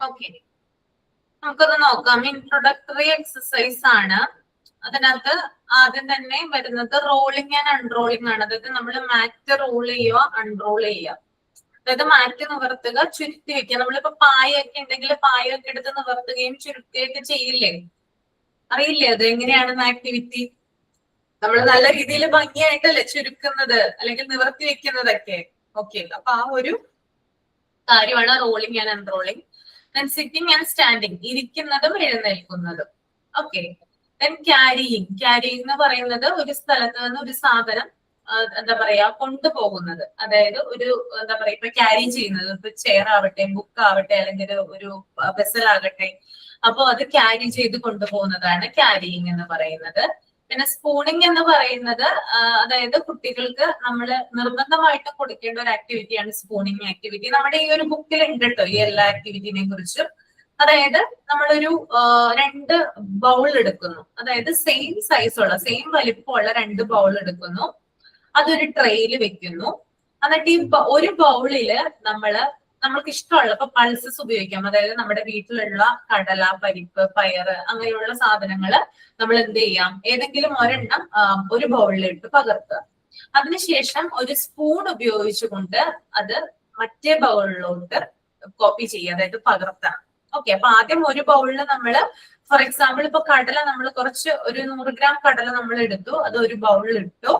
ഓക്കെ, നമുക്കത് നോക്കാം. ഇൻട്രൊഡക്ടറി എക്സസൈസ് ആണ്. അതിനകത്ത് ആദ്യം തന്നെ വരുന്നത് റോളിംഗ് ആൻഡ് അൺറോളിംഗ് ആണ്. അതായത് നമ്മൾ മാറ്റ് റോൾ ചെയ്യുക, അൺറോൾ ചെയ്യുക. അതായത് മാറ്റ് നിവർത്തുക, ചുരുട്ടി വെക്കുക. നമ്മളിപ്പോ പായൊക്കെ ഉണ്ടെങ്കിൽ പായൊക്കെ എടുത്ത് നിവർത്തുകയും ചുരുട്ടുകയൊക്കെ ചെയ്യില്ലേ? അറിയില്ലേ അത് എങ്ങനെയാണെന്ന് ആക്ടിവിറ്റി? നമ്മൾ നല്ല രീതിയിൽ ഭംഗിയായിട്ടല്ലേ ചുരുക്കുന്നത് അല്ലെങ്കിൽ നിവർത്തി വെക്കുന്നതൊക്കെ. ഓക്കെ, അപ്പൊ ആ ഒരു കാര്യമാണ് rolling and unrolling. Then sitting and standing, ഇരിക്കുന്നതും എഴുന്നേൽക്കുന്നതും. Okay, then carrying. ക്യാരിയിങ് എന്ന് പറയുന്നത് ഒരു സ്ഥലത്ത് നിന്ന് ഒരു സാധനം എന്താ പറയാ കൊണ്ടുപോകുന്നത്. അതായത് ഒരു എന്താ പറയാ ഇപ്പൊ ക്യാരി ചെയ്യുന്നത്, ഇപ്പൊ ചെയർ ആവട്ടെ, ബുക്ക് ആവട്ടെ, അല്ലെങ്കിൽ ഒരു വെസൽ ആകട്ടെ, അപ്പൊ അത് ക്യാരി ചെയ്ത് കൊണ്ടുപോകുന്നതാണ് ക്യാരിയിങ് എന്ന് പറയുന്നത്. പിന്നെ സ്പൂണിങ് എന്ന് പറയുന്നത് അതായത് കുട്ടികൾക്ക് നമ്മൾ നിർബന്ധമായിട്ടും കൊടുക്കേണ്ട ഒരു ആക്ടിവിറ്റിയാണ് സ്പൂണിങ് ആക്ടിവിറ്റി. നമ്മുടെ ഈ ഒരു ബുക്കിൽ ഉണ്ട് കേട്ടോ ഈ എല്ലാ ആക്ടിവിറ്റിനെ കുറിച്ചും. അതായത് നമ്മളൊരു 2 ബൗൾ എടുക്കുന്നു. അതായത് സെയിം സൈസുള്ള സെയിം വലിപ്പമുള്ള 2 ബൗൾ എടുക്കുന്നു. അതൊരു ട്രേയിൽ വെക്കുന്നു. എന്നിട്ട് ഈ ഒരു ബൗളില് നമ്മൾക്ക് ഇഷ്ടമുള്ള ഇപ്പൊ പൾസസ് ഉപയോഗിക്കാം. അതായത് നമ്മുടെ വീട്ടിലുള്ള കടല, പരിപ്പ്, പയറ് അങ്ങനെയുള്ള സാധനങ്ങള് നമ്മൾ എന്ത് ചെയ്യാം, ഏതെങ്കിലും ഒരെണ്ണം ഒരു ബൗളിലിട്ട് പകർത്തുക. അതിനുശേഷം ഒരു സ്പൂൺ ഉപയോഗിച്ചുകൊണ്ട് അത് മറ്റേ ബൗളിലോട്ട് കോപ്പി ചെയ്യുക, അതായത് പകർത്താം. ഓക്കെ, അപ്പൊ ആദ്യം ഒരു ബൗളിൽ നമ്മള് ഫോർ എക്സാമ്പിൾ ഇപ്പൊ കടല നമ്മൾ കുറച്ച് ഒരു 100 ഗ്രാം കടല നമ്മൾ എടുത്തു, അത് ഒരു ബൗളിൽ ഇട്ടു.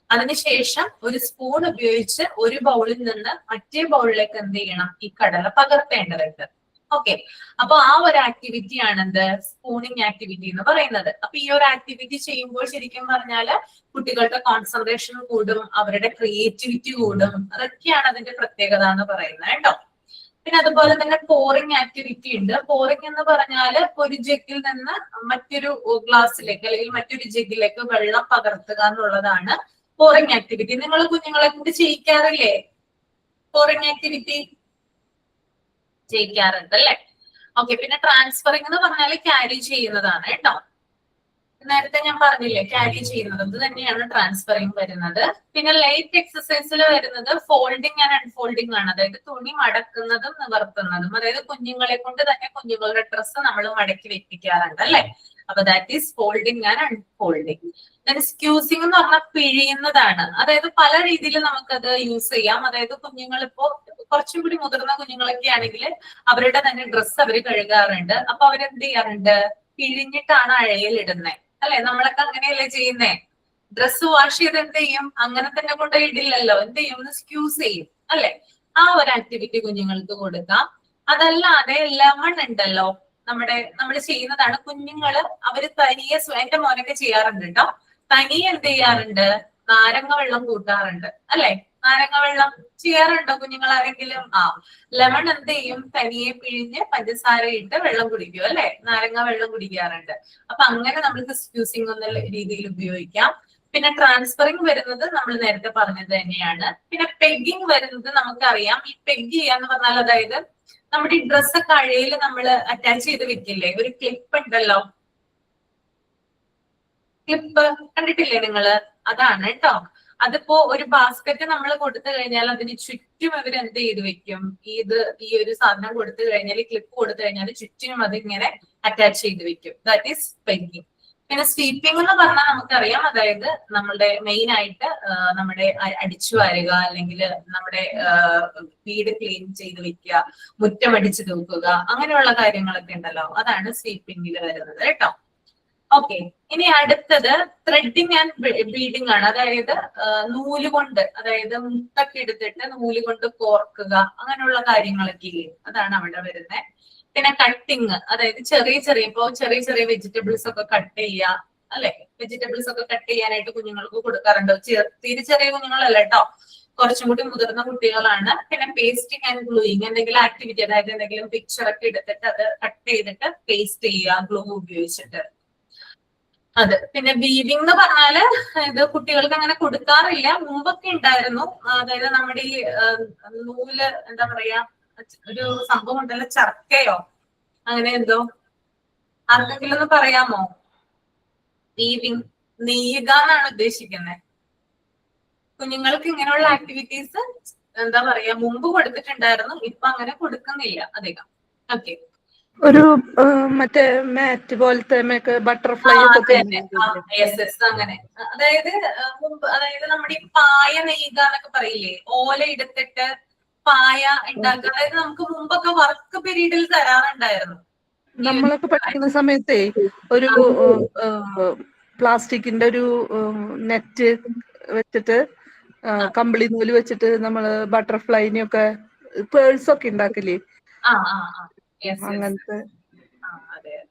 അതിനുശേഷം ഒരു സ്പൂൺ ഉപയോഗിച്ച് ഒരു ബൗളിൽ നിന്ന് മറ്റേ ബൗളിലേക്ക് എന്ത് ചെയ്യണം, ഈ കടല പകർത്തേണ്ടതുണ്ട്. ഓക്കെ, അപ്പൊ ആ ഒരു ആക്ടിവിറ്റി ആണ് എന്ത് സ്പൂണിങ് ആക്ടിവിറ്റി എന്ന് പറയുന്നത്. അപ്പൊ ഈ ഒരു ആക്ടിവിറ്റി ചെയ്യുമ്പോൾ ശരിക്കും പറഞ്ഞാല് കുട്ടികളുടെ കോൺസെൻട്രേഷൻ കൂടും, അവരുടെ ക്രിയേറ്റിവിറ്റി കൂടും. അതൊക്കെയാണ് അതിന്റെ പ്രത്യേകത എന്ന് പറയുന്നത് കേട്ടോ. പിന്നെ അതുപോലെ തന്നെ പോറിംഗ് ആക്ടിവിറ്റി ഉണ്ട്. പോറിംഗ് എന്ന് പറഞ്ഞാല് ഒരു ജഗ്ഗിൽ നിന്ന് മറ്റൊരു ഗ്ലാസ്സിലേക്ക് അല്ലെങ്കിൽ മറ്റൊരു ജഗ്ഗിലേക്ക് വെള്ളം പകർത്തുക എന്നുള്ളതാണ് പോറിംഗ് ആക്ടിവിറ്റി. നിങ്ങൾ കുഞ്ഞുങ്ങളെ കൊണ്ട് ചെയ്യിക്കാറില്ലേ പോറിംഗ് ആക്ടിവിറ്റി? ചെയ്യിക്കാറുണ്ട് അല്ലെ? ഓക്കെ, പിന്നെ ട്രാൻസ്ഫറിംഗ് എന്ന് പറഞ്ഞാല് ക്യാരി ചെയ്യുന്നതാണ് കേട്ടോ. നേരത്തെ ഞാൻ പറഞ്ഞില്ലേ ക്യാരി ചെയ്യുന്നത്, അത് തന്നെയാണ് ട്രാൻസ്ഫറിങ് വരുന്നത്. പിന്നെ ലൈറ്റ് എക്സസൈസിൽ വരുന്നത് ഫോൾഡിങ് ആൻഡ് അൺഫോൾഡിങ് ആണ്. അതായത് തുണി മടക്കുന്നതും നിവർത്തുന്നതും. അതായത് കുഞ്ഞുങ്ങളെ കൊണ്ട് തന്നെ കുഞ്ഞുങ്ങളുടെ ഡ്രസ്സ് നമ്മൾ മടക്കി വെപ്പിക്കാറുണ്ട് അല്ലെ? അപ്പൊ that is folding and unfolding. സ്ക്യൂസിംഗ് എന്ന് പറഞ്ഞാൽ പിഴിയുന്നതാണ്. അതായത് പല രീതിയിൽ നമുക്കത് യൂസ് ചെയ്യാം. അതായത് കുഞ്ഞുങ്ങൾ ഇപ്പോ കുറച്ചും കൂടി മുതിർന്ന കുഞ്ഞുങ്ങളൊക്കെ ആണെങ്കിൽ അവരുടെ തന്നെ ഡ്രസ്സ് അവർ കഴുകാറുണ്ട്. അപ്പൊ അവരെന്ത് ചെയ്യാറുണ്ട്? പിഴിഞ്ഞിട്ടാണ് അഴയിൽ ഇടുന്നത് അല്ലെ? നമ്മളൊക്കെ അങ്ങനെയല്ലേ ചെയ്യുന്നേ? ഡ്രസ്സ് വാഷ് ചെയ്ത് എന്ത് ചെയ്യും? അങ്ങനെ തന്നെ കൊണ്ട് ഇടില്ലല്ലോ, എന്ത് ചെയ്യും? ഒന്ന് സ്ക്യൂസ് ചെയ്യും അല്ലെ? ആ ഒരു ആക്ടിവിറ്റി കുഞ്ഞുങ്ങൾക്ക് കൊടുക്കാം. അതല്ലാതെ ലെമൺ ഉണ്ടല്ലോ, നമ്മൾ ചെയ്യുന്നതാണ്. കുഞ്ഞുങ്ങള് അവര് തനിയെ എന്റെ മോനൊക്കെ ചെയ്യാറുണ്ട് കേട്ടോ. തനിയെ എന്ത് ചെയ്യാറുണ്ട്? നാരങ്ങ വെള്ളം കൂട്ടാറുണ്ട് അല്ലെ? നാരങ്ങ വെള്ളം ചെയ്യാറുണ്ടോ കുഞ്ഞുങ്ങൾ ആരെങ്കിലും? ലെമൺ എന്ത് ചെയ്യും? തനിയെ പിഴിഞ്ഞ് പഞ്ചസാര ഇട്ട് വെള്ളം കുടിക്കും അല്ലെ? നാരങ്ങ വെള്ളം കുടിക്കാറുണ്ട്. അപ്പൊ അങ്ങനെ നമ്മൾക്ക് സ്ക്യൂസിംഗ് എന്ന രീതിയിൽ ഉപയോഗിക്കാം. പിന്നെ ട്രാൻസ്ഫറിങ് വരുന്നത് നമ്മൾ നേരത്തെ പറഞ്ഞത് തന്നെയാണ്. പിന്നെ പെഗിങ് വരുന്നത് നമുക്കറിയാം. ഈ പെഗ് ചെയ്യാന്ന് പറഞ്ഞാൽ അതായത് നമ്മുടെ ഈ ഡ്രസ്സൊക്കെ അഴയിൽ നമ്മൾ അറ്റാച്ച് ചെയ്ത് വെക്കില്ലേ? ഒരു ക്ലിപ്പ് ഉണ്ടല്ലോ, ക്ലിപ്പ് കണ്ടിട്ടില്ലേ നിങ്ങള്? അതാണ് കേട്ടോ. അതിപ്പോ ഒരു ബാസ്ക്കറ്റ് നമ്മൾ കൊടുത്തു കഴിഞ്ഞാൽ അതിന് ചുറ്റും ഇവർ എന്ത് ചെയ്ത് വെക്കും? ഈ ഒരു സാധനം കൊടുത്തു കഴിഞ്ഞാൽ, ക്ലിപ്പ് കൊടുത്തു കഴിഞ്ഞാൽ ചുറ്റിനും അതിങ്ങനെ അറ്റാച്ച് ചെയ്ത് വെക്കും. That is pegging. പിന്നെ സ്വീപ്പിംഗ് എന്ന് പറഞ്ഞാൽ നമുക്കറിയാം, അതായത് നമ്മുടെ മെയിൻ ആയിട്ട് നമ്മുടെ അടിച്ചു വാരുക, അല്ലെങ്കിൽ നമ്മുടെ വീട് ക്ലീൻ ചെയ്ത് വെക്കുക, മുറ്റമടിച്ചു തൂക്കുക, അങ്ങനെയുള്ള കാര്യങ്ങളൊക്കെ ഉണ്ടല്ലോ, അതാണ് സ്വീപ്പിംഗിൽ വരുന്നത് കേട്ടോ. ഓക്കെ, ഇനി അടുത്തത് ത്രെഡിങ് ആൻഡ് ബീഡിങ് ആണ്. അതായത് നൂല് കൊണ്ട്, അതായത് മുത്തൊക്കെ എടുത്തിട്ട് നൂല് കൊണ്ട് കോർക്കുക, അങ്ങനെയുള്ള കാര്യങ്ങളൊക്കെ ഇല്ലേ, അതാണ് അവിടെ വരുന്നത്. പിന്നെ കട്ടിങ്, അതായത് ചെറിയ ചെറിയ വെജിറ്റബിൾസ് ഒക്കെ കട്ട് ചെയ്യുക അല്ലെ? വെജിറ്റബിൾസ് ഒക്കെ കട്ട് ചെയ്യാനായിട്ട് കുഞ്ഞുങ്ങൾക്ക് കൊടുക്കാറുണ്ട്. തീരെ ചെറിയ കുഞ്ഞുങ്ങളല്ല കേട്ടോ, കുറച്ചും കൂടി മുതിർന്ന കുട്ടികളാണ്. പിന്നെ പേസ്റ്റിംഗ് ആൻഡ് ഗ്ലൂയിങ്, എന്തെങ്കിലും ആക്ടിവിറ്റി, അതായത് എന്തെങ്കിലും പിക്ചർ ഒക്കെ എടുത്തിട്ട് അത് കട്ട് ചെയ്തിട്ട് പേസ്റ്റ് ചെയ്യുക ഗ്ലൂ ഉപയോഗിച്ചിട്ട്. അത് പിന്നെ വീവിംഗ് എന്ന് പറഞ്ഞാല് ഇത് കുട്ടികൾക്ക് അങ്ങനെ കൊടുക്കാറില്ല, മുമ്പൊക്കെ ഉണ്ടായിരുന്നു. അതായത് നമ്മുടെ ഈ നൂല് എന്താ പറയാ, ഒരു സംഭവം ഉണ്ടല്ലോ, ചർക്കയോ അങ്ങനെ എന്തോ, ആർക്കെങ്കിലും ഒന്ന് പറയാമോ? വീവിംഗ്, നെയ്യുക എന്നാണ് ഉദ്ദേശിക്കുന്നത്. കുഞ്ഞുങ്ങൾക്ക് ഇങ്ങനെയുള്ള ആക്ടിവിറ്റീസ് എന്താ പറയാ മുമ്പ് കൊടുത്തിട്ടുണ്ടായിരുന്നു, ഇപ്പൊ അങ്ങനെ കൊടുക്കുന്നില്ല അധികം. ഓക്കെ, ഒരു മറ്റേ മാറ്റ് പോലത്തെ ബട്ടർഫ്ലൈ ഒക്കെ അങ്ങനെ. അതായത് മുമ്പ്, അതായത് നമ്മുടെ ഈ പായ നെയ്യുക എന്നൊക്കെ പറയില്ലേ, ഓല എടുത്തിട്ട് പായ ഉണ്ടാക്കുക. അതായത് നമുക്ക് മുമ്പൊക്കെ വർക്ക് പീരീഡിൽ തരാറുണ്ടായിരുന്നു. നമ്മളൊക്കെ പഠിക്കുന്ന സമയത്തേ ഒരു പ്ലാസ്റ്റിക്കിന്റെ ഒരു നെറ്റ് വെച്ചിട്ട് കമ്പിളി നൂല് വെച്ചിട്ട് നമ്മള് ബട്ടർഫ്ലൈനെയൊക്കെ പേഴ്സ് ഒക്കെ ഉണ്ടാക്കില്ലേ?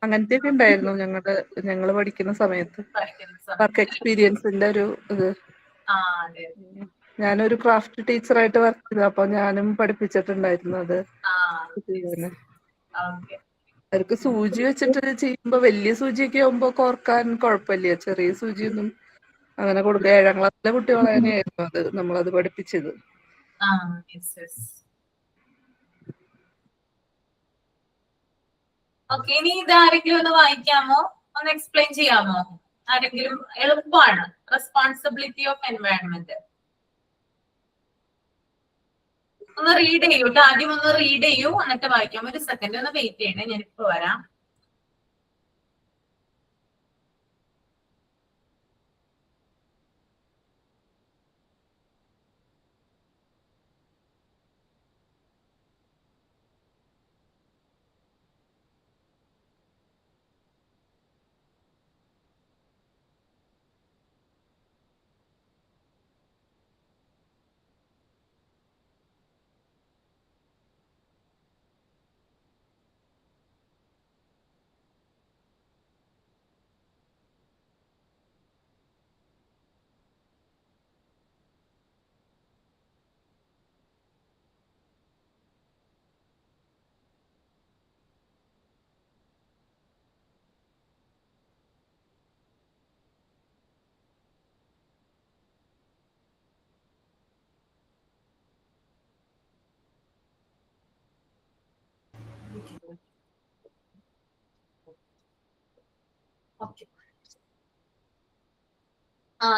അങ്ങനത്തെ ഒക്കെ ഉണ്ടായിരുന്നു ഞങ്ങള് പഠിക്കുന്ന സമയത്ത്. വർക്ക് എക്സ്പീരിയൻസിന്റെ ഒരു ഇത്. ഞാനൊരു ക്രാഫ്റ്റ് ടീച്ചറായിട്ട് വർക്ക് ചെയ്തു, അപ്പൊ ഞാനും പഠിപ്പിച്ചിട്ടുണ്ടായിരുന്നു അത്. അവർക്ക് സൂചി വെച്ചിട്ട് ചെയ്യുമ്പോ, വലിയ സൂചിയൊക്കെ ആവുമ്പോ കോർക്കാൻ കുഴപ്പമില്ല, ചെറിയ സൂചിയൊന്നും അങ്ങനെ കൊടുക്കുക. 7ാം ക്ലാസ്സിലെ കുട്ടികളെ തന്നെയായിരുന്നു അത് നമ്മളത് പഠിപ്പിച്ചത്. ഓക്കെ, ഇനി ഇത് ആരെങ്കിലും ഒന്ന് വായിക്കാമോ? ഒന്ന് എക്സ്പ്ലെയിൻ ചെയ്യാമോ ആരെങ്കിലും? എളുപ്പമാണ്. റെസ്പോൺസിബിലിറ്റി ഓഫ് എൻവയൺമെന്റ് ഒന്ന് റീഡ് ചെയ്യൂ. ആദ്യം ഒന്ന് റീഡ് ചെയ്യൂ, എന്നിട്ട് വായിക്കാം. ഒരു സെക്കൻഡ് ഒന്ന് വെയിറ്റ് ചെയ്യണേ, ഞാനിപ്പോ വരാം.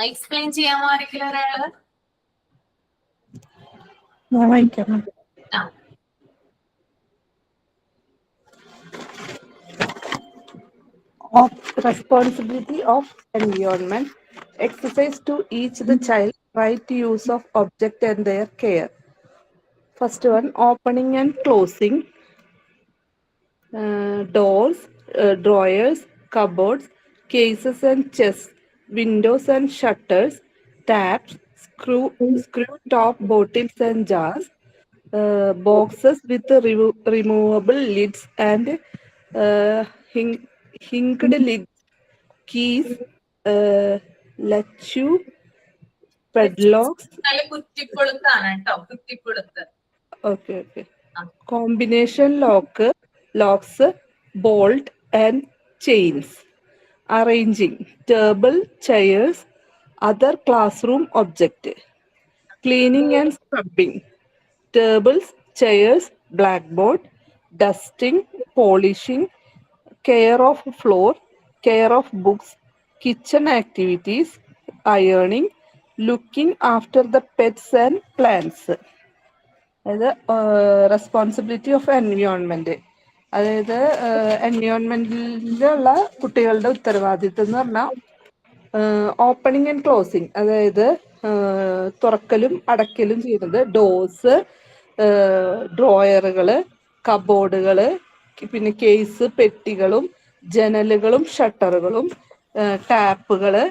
എക്സ്പ്ലെയിൻ ചെയ്യാമോ ആരെങ്കിലും ഒരാള്? ഞാൻ വായിക്കാം. ആ. Of responsibility of environment, exercise to each the child right use of object and their care. First one, opening and closing doors, drawers, cupboards, cases and chests, windows and shutters, taps, screw top bottles and jars, boxes with removable lids and hinged lids, keys, latch, padlocks. കുറ്റിപ്പുളുത്താണ് കേട്ടോ, കുറ്റിപ്പുളുത്ത്. Okay, okay. Combination locks, bolt and chains. Arranging table, chairs, other classroom object. Cleaning and scrubbing tables, chairs, blackboard. Dusting, polishing, care of floor, care of books, kitchen activities, ironing, looking after the pets and plants. അതായത് responsibility of environment, അതായത് എൻവിയോൺമെന്റിലുള്ള കുട്ടികളുടെ ഉത്തരവാദിത്വം എന്ന് പറഞ്ഞാൽ opening and closing, അതായത് തുറക്കലും അടയ്ക്കലും ചെയ്യുന്നത് doors, ഡ്രോയറുകള്, കബോർഡുകള്, പിന്നെ case പെട്ടികളും ജനലുകളും ഷട്ടറുകളും, ടാപ്പുകള്,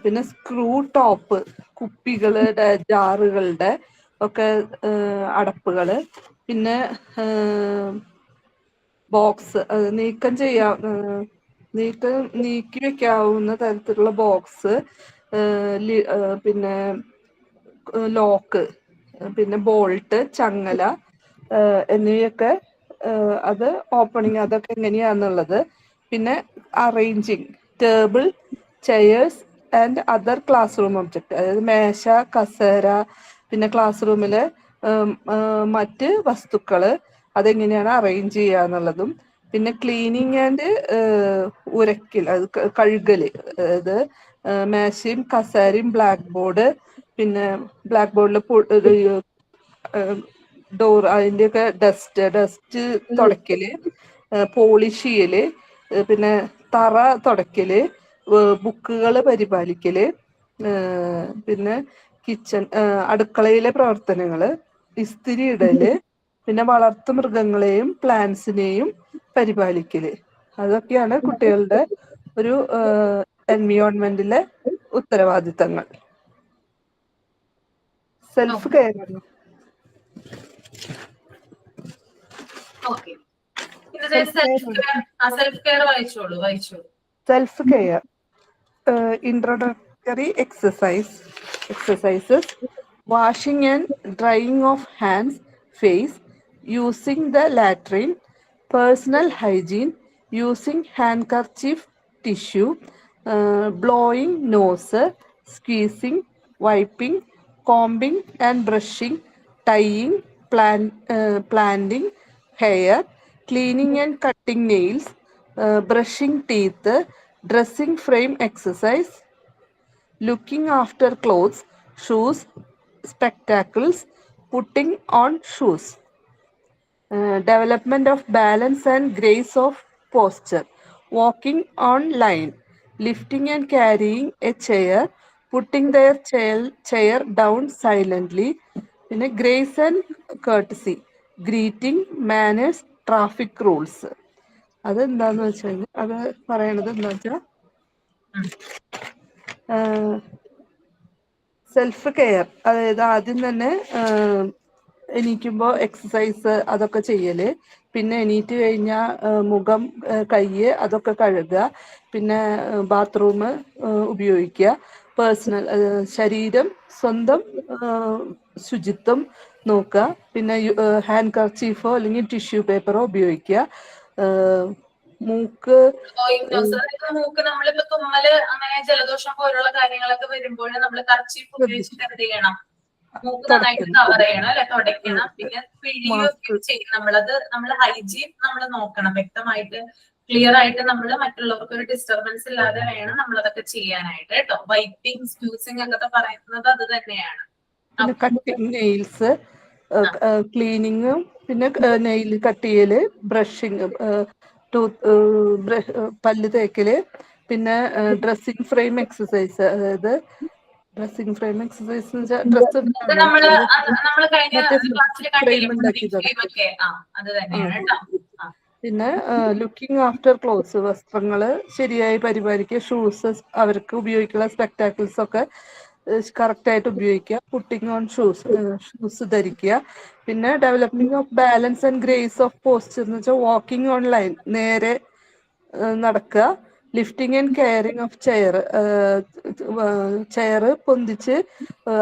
പിന്നെ സ്ക്രൂ ടോപ്പ് കുപ്പികളുടെ ജാറുകളുടെ ഒക്കെ അടപ്പുകള്, പിന്നെ ബോക്സ് നീക്കി വെക്കാവുന്ന തരത്തിലുള്ള ബോക്സ്, പിന്നെ ലോക്ക്, പിന്നെ ബോൾട്ട്, ചങ്ങല എന്നിവയൊക്കെ അത് ഓപ്പണിങ് അതൊക്കെ എങ്ങനെയാന്നുള്ളത്. പിന്നെ arranging table, chairs and other class room object, അതായത് മേശ, കസേര, പിന്നെ ക്ലാസ് റൂമിലെ മറ്റ് വസ്തുക്കള് അതെങ്ങനെയാണ് അറേഞ്ച് ചെയ്യുക എന്നുള്ളതും. പിന്നെ ക്ലീനിങ് ആൻഡ് ഉരക്കൽ, അത് കഴുകല്, അതായത് മേശയും കസേരയും ബ്ലാക്ക് ബോർഡ്, പിന്നെ ബ്ലാക്ക് ബോർഡിൽ ഡോർ അതിൻ്റെയൊക്കെ ഡസ്റ്റ് തുടയ്ക്കല്, പോളിഷ് ചെയ്യല്, പിന്നെ തറ തുടയ്ക്കല്, ബുക്കുകൾ പരിപാലിക്കല്, പിന്നെ കിച്ചൺ അടുക്കളയിലെ പ്രവർത്തനങ്ങള്, ഇസ്തിരി ഇടല്, പിന്നെ വളർത്തു മൃഗങ്ങളെയും പ്ലാന്റ്സിനെയും പരിപാലിക്കല്. അതൊക്കെയാണ് കുട്ടികളുടെ ഒരു എൻവിയോൺമെന്റിലെ ഉത്തരവാദിത്തങ്ങൾ. സെൽഫ് കെയർ ആണ്. സെൽഫ് കെയർ വായിച്ചോളൂ. Self care introductory exercises, washing and drying of hands, face, using the latrine, personal hygiene, using handkerchief, tissue, blowing nose, squeezing, wiping, combing and brushing, tying, planting hair, cleaning and cutting nails, brushing teeth, dressing frame exercise, looking after clothes, shoes, spectacles, putting on shoes, development of balance and grace of posture, walking on line, lifting and carrying a chair, putting their chair down silently, പിന്നെ grace and courtesy, greeting, manners, traffic rules. അതെന്താന്ന് വെച്ചാൽ അത് പറയണത് എന്താ വെച്ചാൽ self care, അതായത് ആദ്യം തന്നെ എണീക്കുമ്പോൾ എക്സസൈസ് അതൊക്കെ ചെയ്യല്, പിന്നെ എണീറ്റ് കഴിഞ്ഞാൽ മുഖം, കയ്യ് അതൊക്കെ കഴുകുക, പിന്നെ ബാത്റൂം ഉപയോഗിക്കുക, പേഴ്സണൽ ശരീരം സ്വന്തം ശുചിത്വം നോക്കുക, പിന്നെ ഹാൻഡ് കർച്ചീഫോ അല്ലെങ്കിൽ ടിഷ്യൂ പേപ്പറോ ഉപയോഗിക്കുക, മൂക്ക് മൂക്ക് നമ്മളിപ്പോ തുമ്മല് അങ്ങനെ ജലദോഷം പോലുള്ള കാര്യങ്ങളൊക്കെ വരുമ്പോൾ നമ്മൾ കർച്ചീഫ് ഉപയോഗിച്ചിട്ട് എന്ത് ചെയ്യണം? മൂക്ക് നന്നായിട്ട് കവർ ചെയ്യണം അല്ലെ, തുടയ്ക്കണം. പിന്നെ പിഴിയൊക്കെ ചെയ്യും നമ്മളത്, നമ്മൾ ഹൈജീൻ നമ്മൾ നോക്കണം വ്യക്തമായിട്ട്. ക്ലിയർ ആയിട്ട് നമ്മൾ മറ്റുള്ളവർക്ക് ഒരു ഡിസ്റ്റർബൻസ് ഇല്ലാതെ വേണം നമ്മൾ അതൊക്കെ ചെയ്യാനായിട്ട് കേട്ടോ. വൈപ്പിംഗ്, സ്ക്യൂസിങ് ഒക്കെ പറയുന്നത് അത് തന്നെയാണ്. പിന്നെ കട്ടിങ് നെയിൽസ്, ക്ലീനിങ്, പിന്നെ നെയിൽ കട്ട് ചെയ്യല്, ബ്രഷിങ്, പല്ല് തേക്കല്, പിന്നെ ഡ്രസ്സിങ് ഫ്രെയിം എക്സസൈസ്. അതായത് ഡ്രസ്സിങ് ഫ്രെയിം എക്സസൈസ് എന്ന് വെച്ചാൽ ഡ്രസ് അത് നമ്മള് കഴിഞ്ഞ ക്ലാസ്സിൽ ഫ്രെയിം കണ്ടില്ലേ, ഉണ്ടാക്കി ഒക്കെ അത് തന്നെയാണ് കേട്ടോ. പിന്നെ ലുക്കിംഗ് ആഫ്റ്റർ ക്ലോത്ത്സ്, വസ്ത്രങ്ങള് ശരിയായി പരിപാലിക്കുക. ഷൂസ്, അവർക്ക് ഉപയോഗിക്കുന്ന സ്പെക്ടാക്കിൾസ് ഒക്കെ കറക്റ്റ് ആയിട്ട് ഉപയോഗിക്കുക. പുട്ടിങ് ഓൺ ഷൂസ് ധരിക്കുക. പിന്നെ developing of balance and grace of posture എന്ന് വെച്ചാൽ വാക്കിംഗ് ഓൺ ലൈൻ, നേരെ നടക്കുക. Lifting and carrying of chair പൊന്തിച്ച്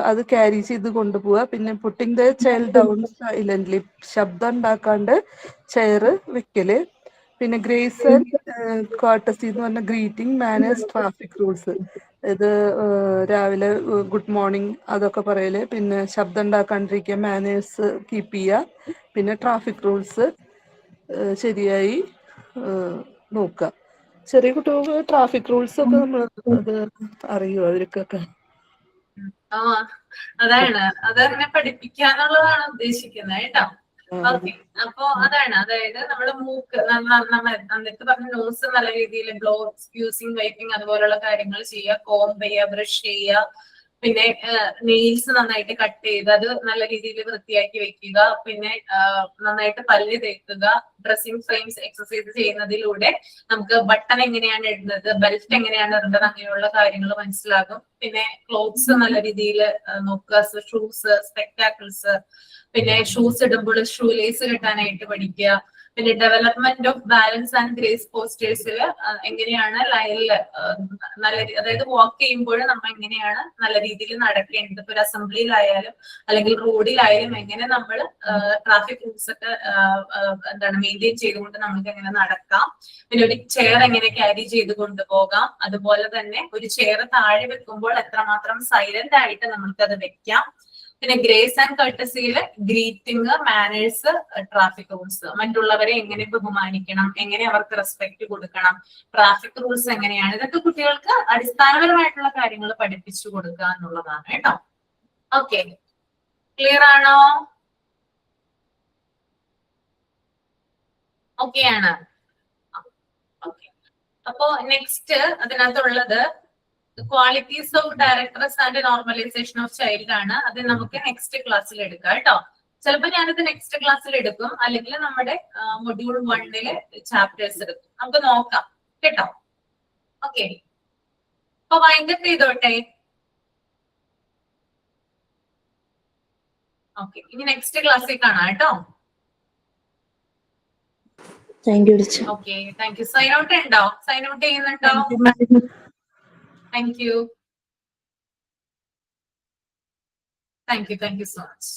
അത് ക്യാരി ചെയ്ത് കൊണ്ടുപോവുക. പിന്നെ putting the child down silently, ശബ്ദം ഉണ്ടാക്കാണ്ട് ചെയർ വെക്കല്. പിന്നെ ഗ്രേസ് ആൻഡ് കോർട്ടസി എന്ന് പറഞ്ഞ ഗ്രീറ്റിംഗ്, മാനേഴ്സ്, ട്രാഫിക് റൂൾസ്. ഇത് രാവിലെ ഗുഡ് മോർണിംഗ് അതൊക്കെ പറയല്. പിന്നെ ശബ്ദം ഉണ്ടാക്കാണ്ടിരിക്കുക, മാനേഴ്സ് കീപ്പ് ചെയ്യുക. പിന്നെ ട്രാഫിക് റൂൾസ് ശരിയായി നോക്കുക. ചെറിയ കുട്ടികൾക്ക് ട്രാഫിക് റൂൾസ് ഒക്കെ നമ്മൾ അത് അറിയുമോ അവർക്കൊക്കെ? അതാണ് അതങ്ങനെ പഠിപ്പിക്കാന്നുള്ളതാണ് ഉദ്ദേശിക്കുന്നത് കേട്ടോ. ഓക്കെ, അപ്പൊ അതാണ്, അതായത് നമ്മുടെ മൂക്ക് എന്നിട്ട് പറഞ്ഞ നോസ് നല്ല രീതിയിൽ ബ്ലോ, സ്ക്യൂസിങ്, വൈപ്പിംഗ് അതുപോലുള്ള കാര്യങ്ങൾ ചെയ്യുക. കോംബ് ചെയ്യുക, ബ്രഷ് ചെയ്യുക. പിന്നെ നെയിൽസ് നന്നായിട്ട് കട്ട് ചെയ്ത് അത് നല്ല രീതിയിൽ വൃത്തിയാക്കി വെക്കുക. പിന്നെ നന്നായിട്ട് പല്ല് തേക്കുക. ഡ്രസ്സിംഗ് ഫ്രെയിംസ് എക്സസൈസ് ചെയ്യുന്നതിലൂടെ നമുക്ക് ബട്ടൺ എങ്ങനെയാണ് ഇടുന്നത്, ബെൽറ്റ് എങ്ങനെയാണ് ഇടേണ്ടത്, അങ്ങനെയുള്ള കാര്യങ്ങൾ മനസ്സിലാകും. പിന്നെ ക്ലോത്ത്സ് നല്ല രീതിയിൽ നോക്കുക, ഷൂസ്, സ്പെക്ടാക്കിൾസ്. പിന്നെ ഷൂസ് ഇടുമ്പോൾ ഷൂ ലേസ് കെട്ടാനായിട്ട് പഠിക്കുക. പിന്നെ development of balance and grace പോസ്റ്റേഴ്സിൽ എങ്ങനെയാണ് ലൈനിൽ നല്ല, അതായത് വാക്ക് ചെയ്യുമ്പോൾ നമ്മൾ എങ്ങനെയാണ് നല്ല രീതിയിൽ നടക്കേണ്ടത്. ഇപ്പൊ ഒരു അസംബ്ലിയിലായാലും അല്ലെങ്കിൽ റോഡിലായാലും എങ്ങനെ നമ്മൾ ട്രാഫിക് റൂൾസ് ഒക്കെ എന്താണ് മെയിൻറ്റെയിൻ ചെയ്തുകൊണ്ട് നമുക്ക് എങ്ങനെ നടക്കാം. പിന്നെ ഒരു ചെയർ എങ്ങനെ ക്യാരി ചെയ്ത് കൊണ്ടുപോകാം. അതുപോലെ തന്നെ ഒരു ചെയർ താഴെ വെക്കുമ്പോൾ എത്രമാത്രം സൈലന്റ് ആയിട്ട് നമുക്ക് അത് വെക്കാം. പിന്നെ ഗ്രേസ് ആൻഡ് കർട്ടസിയില് ഗ്രീറ്റിംഗ്, മാനേഴ്സ്, ട്രാഫിക് റൂൾസ്, മറ്റുള്ളവരെ എങ്ങനെ ബഹുമാനിക്കണം, എങ്ങനെ അവർക്ക് റെസ്പെക്ട് കൊടുക്കണം, ട്രാഫിക് റൂൾസ് എങ്ങനെയാണ്, ഇതൊക്കെ കുട്ടികൾക്ക് അടിസ്ഥാനപരമായിട്ടുള്ള കാര്യങ്ങൾ പഠിപ്പിച്ചു കൊടുക്കുക എന്നുള്ളതാണ് കേട്ടോ. ഓക്കെ, ക്ലിയർ ആണോ? ഓക്കെ ആണ്. ഓക്കെ, അപ്പോ നെക്സ്റ്റ് അതിനകത്തുള്ളത് qualities of directors and normalization of child ആണ്. അത് നമുക്ക് നെക്സ്റ്റ് ക്ലാസ്സിൽ എടുക്കാം കേട്ടോ. ചിലപ്പോൾ ഞാനത് നെക്സ്റ്റ് ക്ലാസ്സിൽ എടുക്കും, അല്ലെങ്കിൽ നമ്മുടെ മൊഡ്യൂൾ 1 ചാപ്റ്റേഴ്സ് എടുക്കും. നമുക്ക് നോക്കാം കേട്ടോ. ഓക്കെ, അപ്പൊ വൈൻഡപ്പ് ചെയ്തോട്ടെ. ഓക്കെ, ഇനി നെക്സ്റ്റ് ക്ലാസ്സിൽ കാണാം കേട്ടോ. Thank you teacher. Okay, thank you. Sign out ഉണ്ടോ? സൈൻ ഔട്ട് ചെയ്യുന്നുണ്ടോ? Thank you. Thank you so much.